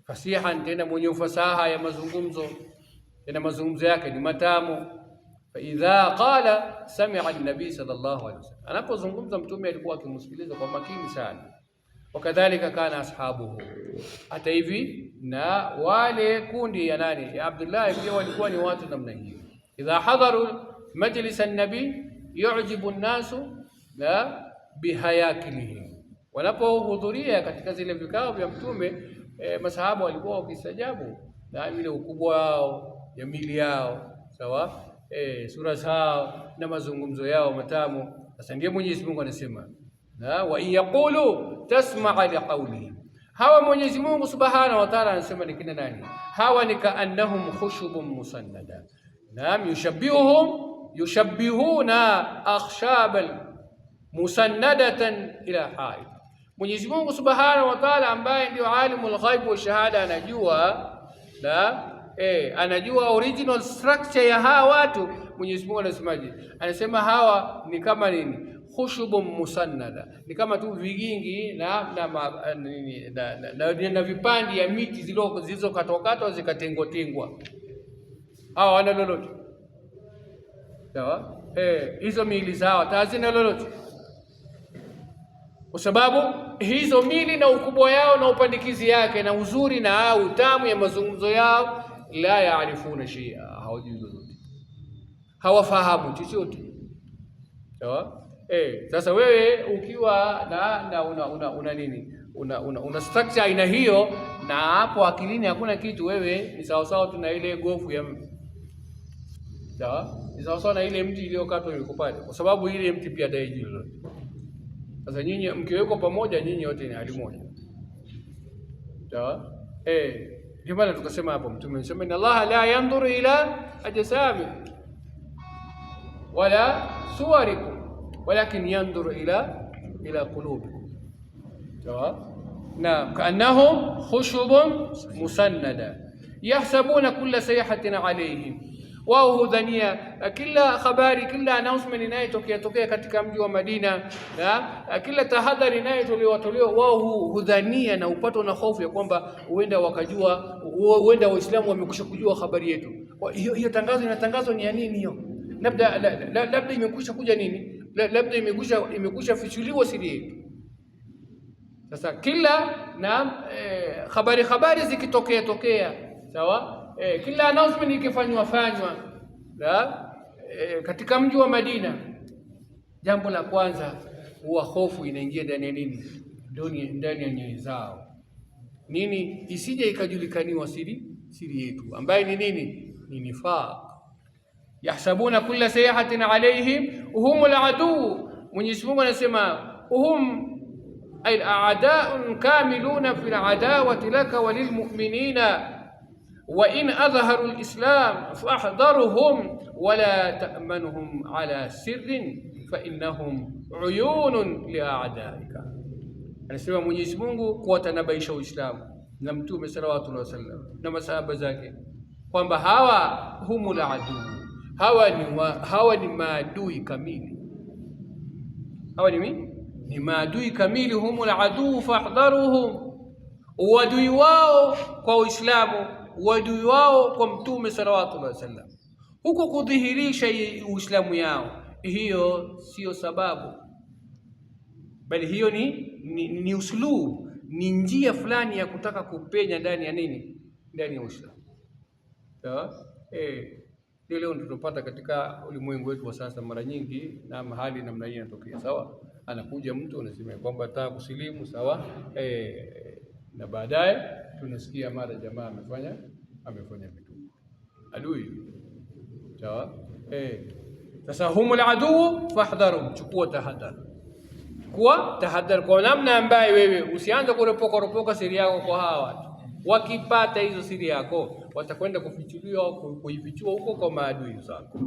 fasihan, tena mwenye ufasaha ya mazungumzo, tena mazungumzo yake ni matamu. Fa idha qala sami'a an-nabi sallallahu alaihi wasallam, anapozungumza mtume alikuwa akimsikiliza kwa makini sana. Wakadhalika kana ashabuhu, hata hivi na wale kundi ya nani ya Abdullah pia walikuwa ni watu namna hiyo. Idha hadaru majlis an-nabi yu'jibu an-nasu la bihayakilihim, wanapohudhuria katika zile vikao vya mtume masahaba walikuwa wakistajabu na ile ukubwa wao, jamili yao, sawa, sura zao na mazungumzo yao matamu. Sasa ndiye Mwenyezi Mungu anasema wa yaqulu tasma'a liqawlihim. Hawa Mwenyezi Mungu Subhanahu wa Ta'ala anasema ni kina nani? Hawa ni kaannahum khushubun musannada. Naam, yushabbihuna akhshaban musannadatan ila haid. Mwenyezi Mungu Subhanahu wa Ta'ala ambaye ndio alimul ghaib wa shahada anajua original structure ya hawa watu. Mwenyezi Mungu anasemaje? Anasema hawa ni kama nini? Khushubun musannada, ni kama tu vigingi na vipande ya miti zilizokatwakatwa zikatengwa. Hawa wana lolote, sawa? Hizo miili zao hazina lolote, kwa sababu hizo mili na ukubwa yao na upandikizi yake na uzuri na utamu ya mazungumzo yao, la yaarifuna shay'a, hawajui lolote, hawafahamu chochote, sawa. Sasa wewe ukiwa una structure aina hiyo, na hapo akilini hakuna kitu, wewe ni sawa sawa tu na ile gofu ya mti, sawa, ni sawa sawa na ile mti iliyokatwa yuko pale, kwa sababu ile mti pia haijui lolote. Sasa nyinyi mkiweko pamoja, nyinyi wote ni hali moja, sawa. Ndio maana tukasema hapo mtume anasema inna Allah la yanzuru ila ajsamikum wala suwarikum walakin yanzuru ila qulubikum, sawa. Na kaannahum khushubun musannada yahsabuna kulla sayhatin alayhim, wao hudhania kila habari, kila announcement inayotokea katika mji wa Madina, na kila tahadhari inayotolewa wao hudhania na upatwa na hofu ya kwamba huenda wakajua, huenda Waislamu wamekwisha kujua habari yetu. Hiyo tangazo inatangazwa ni ya nini hiyo? Labda imekwisha kuja nini? Labda imekwisha fichuliwa siri yetu. Sasa kila na habari zikitokea, sawa, kila announcement ikifanywa katika mji wa Madina, jambo la kwanza huwa hofu inaingia ndani ya nini? Ndani ya nyoyo zao. Nini? Isije ikajulikaniwa siri yetu ambaye ni nini? Ni nifaq. Yahsabuna kulla sayhatin alayhim humul adu. Mwenyezi Mungu anasema hum ay al-a'da'un kamiluna fil adawati laka walil mu'minina wa in adhaharu al-islam fahdharhum wala ta'manhum ala sirrin fa innahum uyunun li'a'da'ika. Anasema Mwenyezi Mungu kuwatanabaisha Uislamu na Mtume sallallahu alaihi wasallam na masahaba zake kwamba hawa humul adu, hawa ni maadui kamili, hawa ni maadui kamili. Humul adu fahdharuhum, uadui wao kwa Uislamu, uadui wao kwa Mtume sallallahu alaihi wasallam, huko kudhihirisha Uislamu yao, hiyo sio sababu, bali hiyo ni uslub, ni njia fulani ya kutaka kupenya ndani ya nini? Ndani ya Uislamu, sawa. Leo tunapata katika ulimwengu wetu wa sasa mara nyingi na mahali namna hii inatokea, sawa. anakuja mtu anasema kwamba ataka kusilimu sawa, na baadaye tunasikia mara jamaa amefanya vitu adui sawa. Sasa humul aduu fahdharu, chukua tahadhari, kwa namna ambaye wewe usianze kuropoka siri yako kwa hawa watu. Wakipata hizo siri yako watakwenda kuifichua huko kwa maadui zako,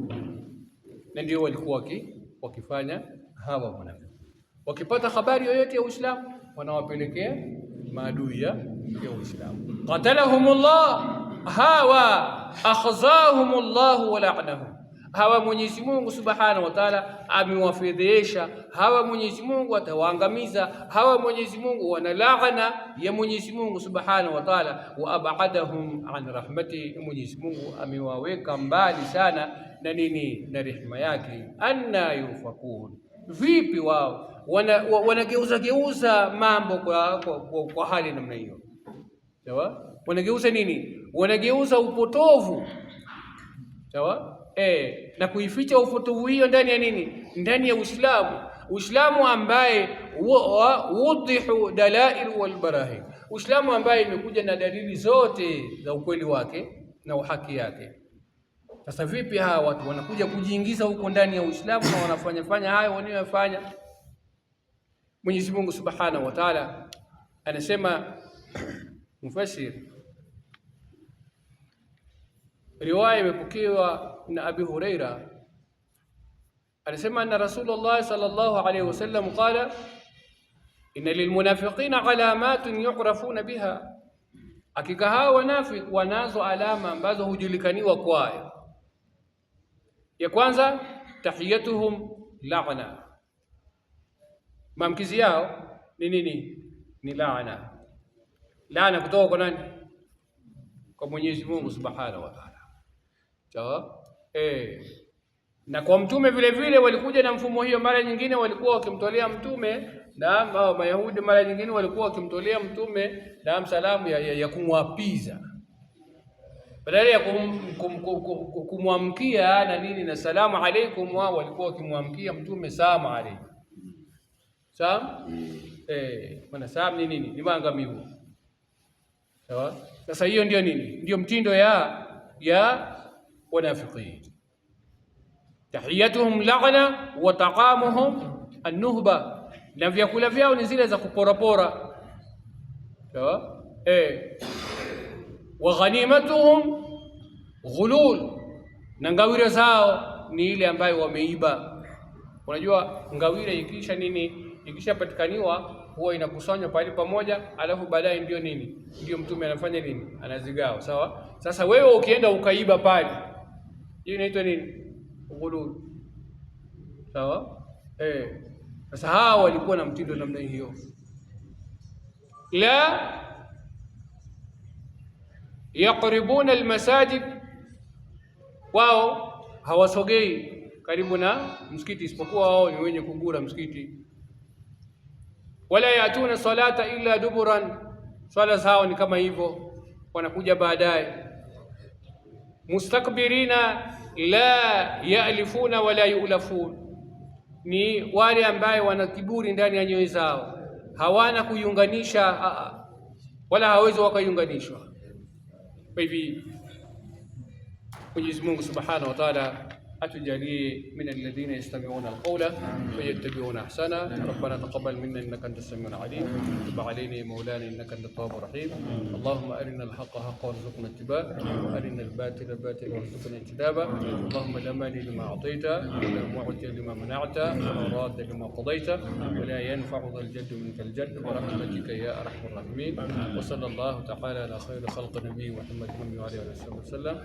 na ndio walikuwa wakifanya hawa wanafiki. Wakipata habari yoyote ya Uislamu wanawapelekea maadui ya Uislamu. Qatalahumullah, hawa akhzahumullah wa la'nahum, hawa Mwenyezi Mungu Subhanahu wa Ta'ala amewafedhesha, hawa Mwenyezi Mungu atawaangamiza, hawa Mwenyezi Mungu wana laana ya Mwenyezi Mungu Subhanahu wa Ta'ala. Wa ab'adahum an rahmati, Mwenyezi Mungu amewaweka mbali sana na nini, na rehema yake. Anna yufakun, vipi wao wanageuza mambo kwa hali namna hiyo, sawa? Wanageuza nini? Wanageuza upotovu, sawa, na kuificha upotovu hiyo ndani ya nini? Ndani ya Uislamu. Uislamu ambaye wudihu dalail wal barahin, Uislamu ambaye imekuja na dalili zote za ukweli wake na uhaki yake. Sasa vipi hawa watu wanakuja kujiingiza huko ndani ya Uislamu na wanafanya hayo wanayofanya? Mwenyezi Mungu Subhanahu wa Ta'ala anasema, mufassir, riwaya imepokewa na Abi Huraira, anasema anna Rasulullah sallallahu alayhi wasallam qala inna lilmunafiqina alamatin yu'rafuna biha, hakika hao wanafiki wanazo alama ambazo hujulikaniwa kwayo. Ya kwanza, tahiyatuhum la'na, maamkizi yao ni nini? Ni laana. Laana kutoka kwa nani? Kwa Mwenyezi Mungu Subhanahu wa Ta'ala, sawa. Na kwa mtume vile vile walikuja na mfumo hiyo. Mara nyingine walikuwa wakimtolea mtume na Mayahudi, mara nyingine walikuwa wakimtolea mtume na salamu ya kumwapiza, badala ya kumwamkia na nini na salamu alaykum, wao walikuwa wakimwamkia mtume salamu alaykum. Maana salamu ni nini? Ni maangamivu, sawa. Sasa hiyo ndio nini? Ndio mtindo ya wanafiki. Tahiyatuhum la'na wa taqamuhum an-nuhba, na vyakula vyao ni zile za kuporapora, sawa. Wa ghanimatuhum ghulul, na ngawira zao ni ile ambayo wameiba. Unajua ngawira ikishapatikaniwa huwa inakusanywa pale pamoja, alafu baadaye ndio nini? Ndio mtume anafanya nini? Anazigawa, sawa. Sasa wewe ukienda ukaiba pale, hiyo inaitwa nini? Ghulul, sawa. Sasa hawa walikuwa na mtindo namna hiyo. La yaqribuna almasajid, wao hawasogei karibu na msikiti isipokuwa wao ni wenye kugura msikiti. Wala yatuna salata illa duburan, swala zao ni kama hivyo, wanakuja baadaye. Mustakbirina la ya'lifuna wala yu'lafun, ni wale ambaye wana kiburi ndani ya nyoyo zao, hawana kuiunganisha wala hawezi wakaiunganishwa. Kwa hivyo Mwenyezi Mungu Subhanahu wa Ta'ala atujalie min alladhina yastami'una alqawla fayattabi'una ahsana. Rabbana taqabbal minna innaka antas samiul alim, tub alayna ya maulana innaka antat tawwabur rahim. Allahumma arina alhaqqa haqqan warzuqna ittiba'a wa arina albatila batilan warzuqna ijtinaba. Allahumma la mani lima a'tayta wa la mu'ti lima mana'ta wa la radda lima qadayta wa la yanfa'u dhal jaddi minka aljadd wa rahmatika ya arhamar rahimin. Wa sallallahu ta'ala ala khayri khalqi nabiyyina Muhammadin wa alihi wa sallam.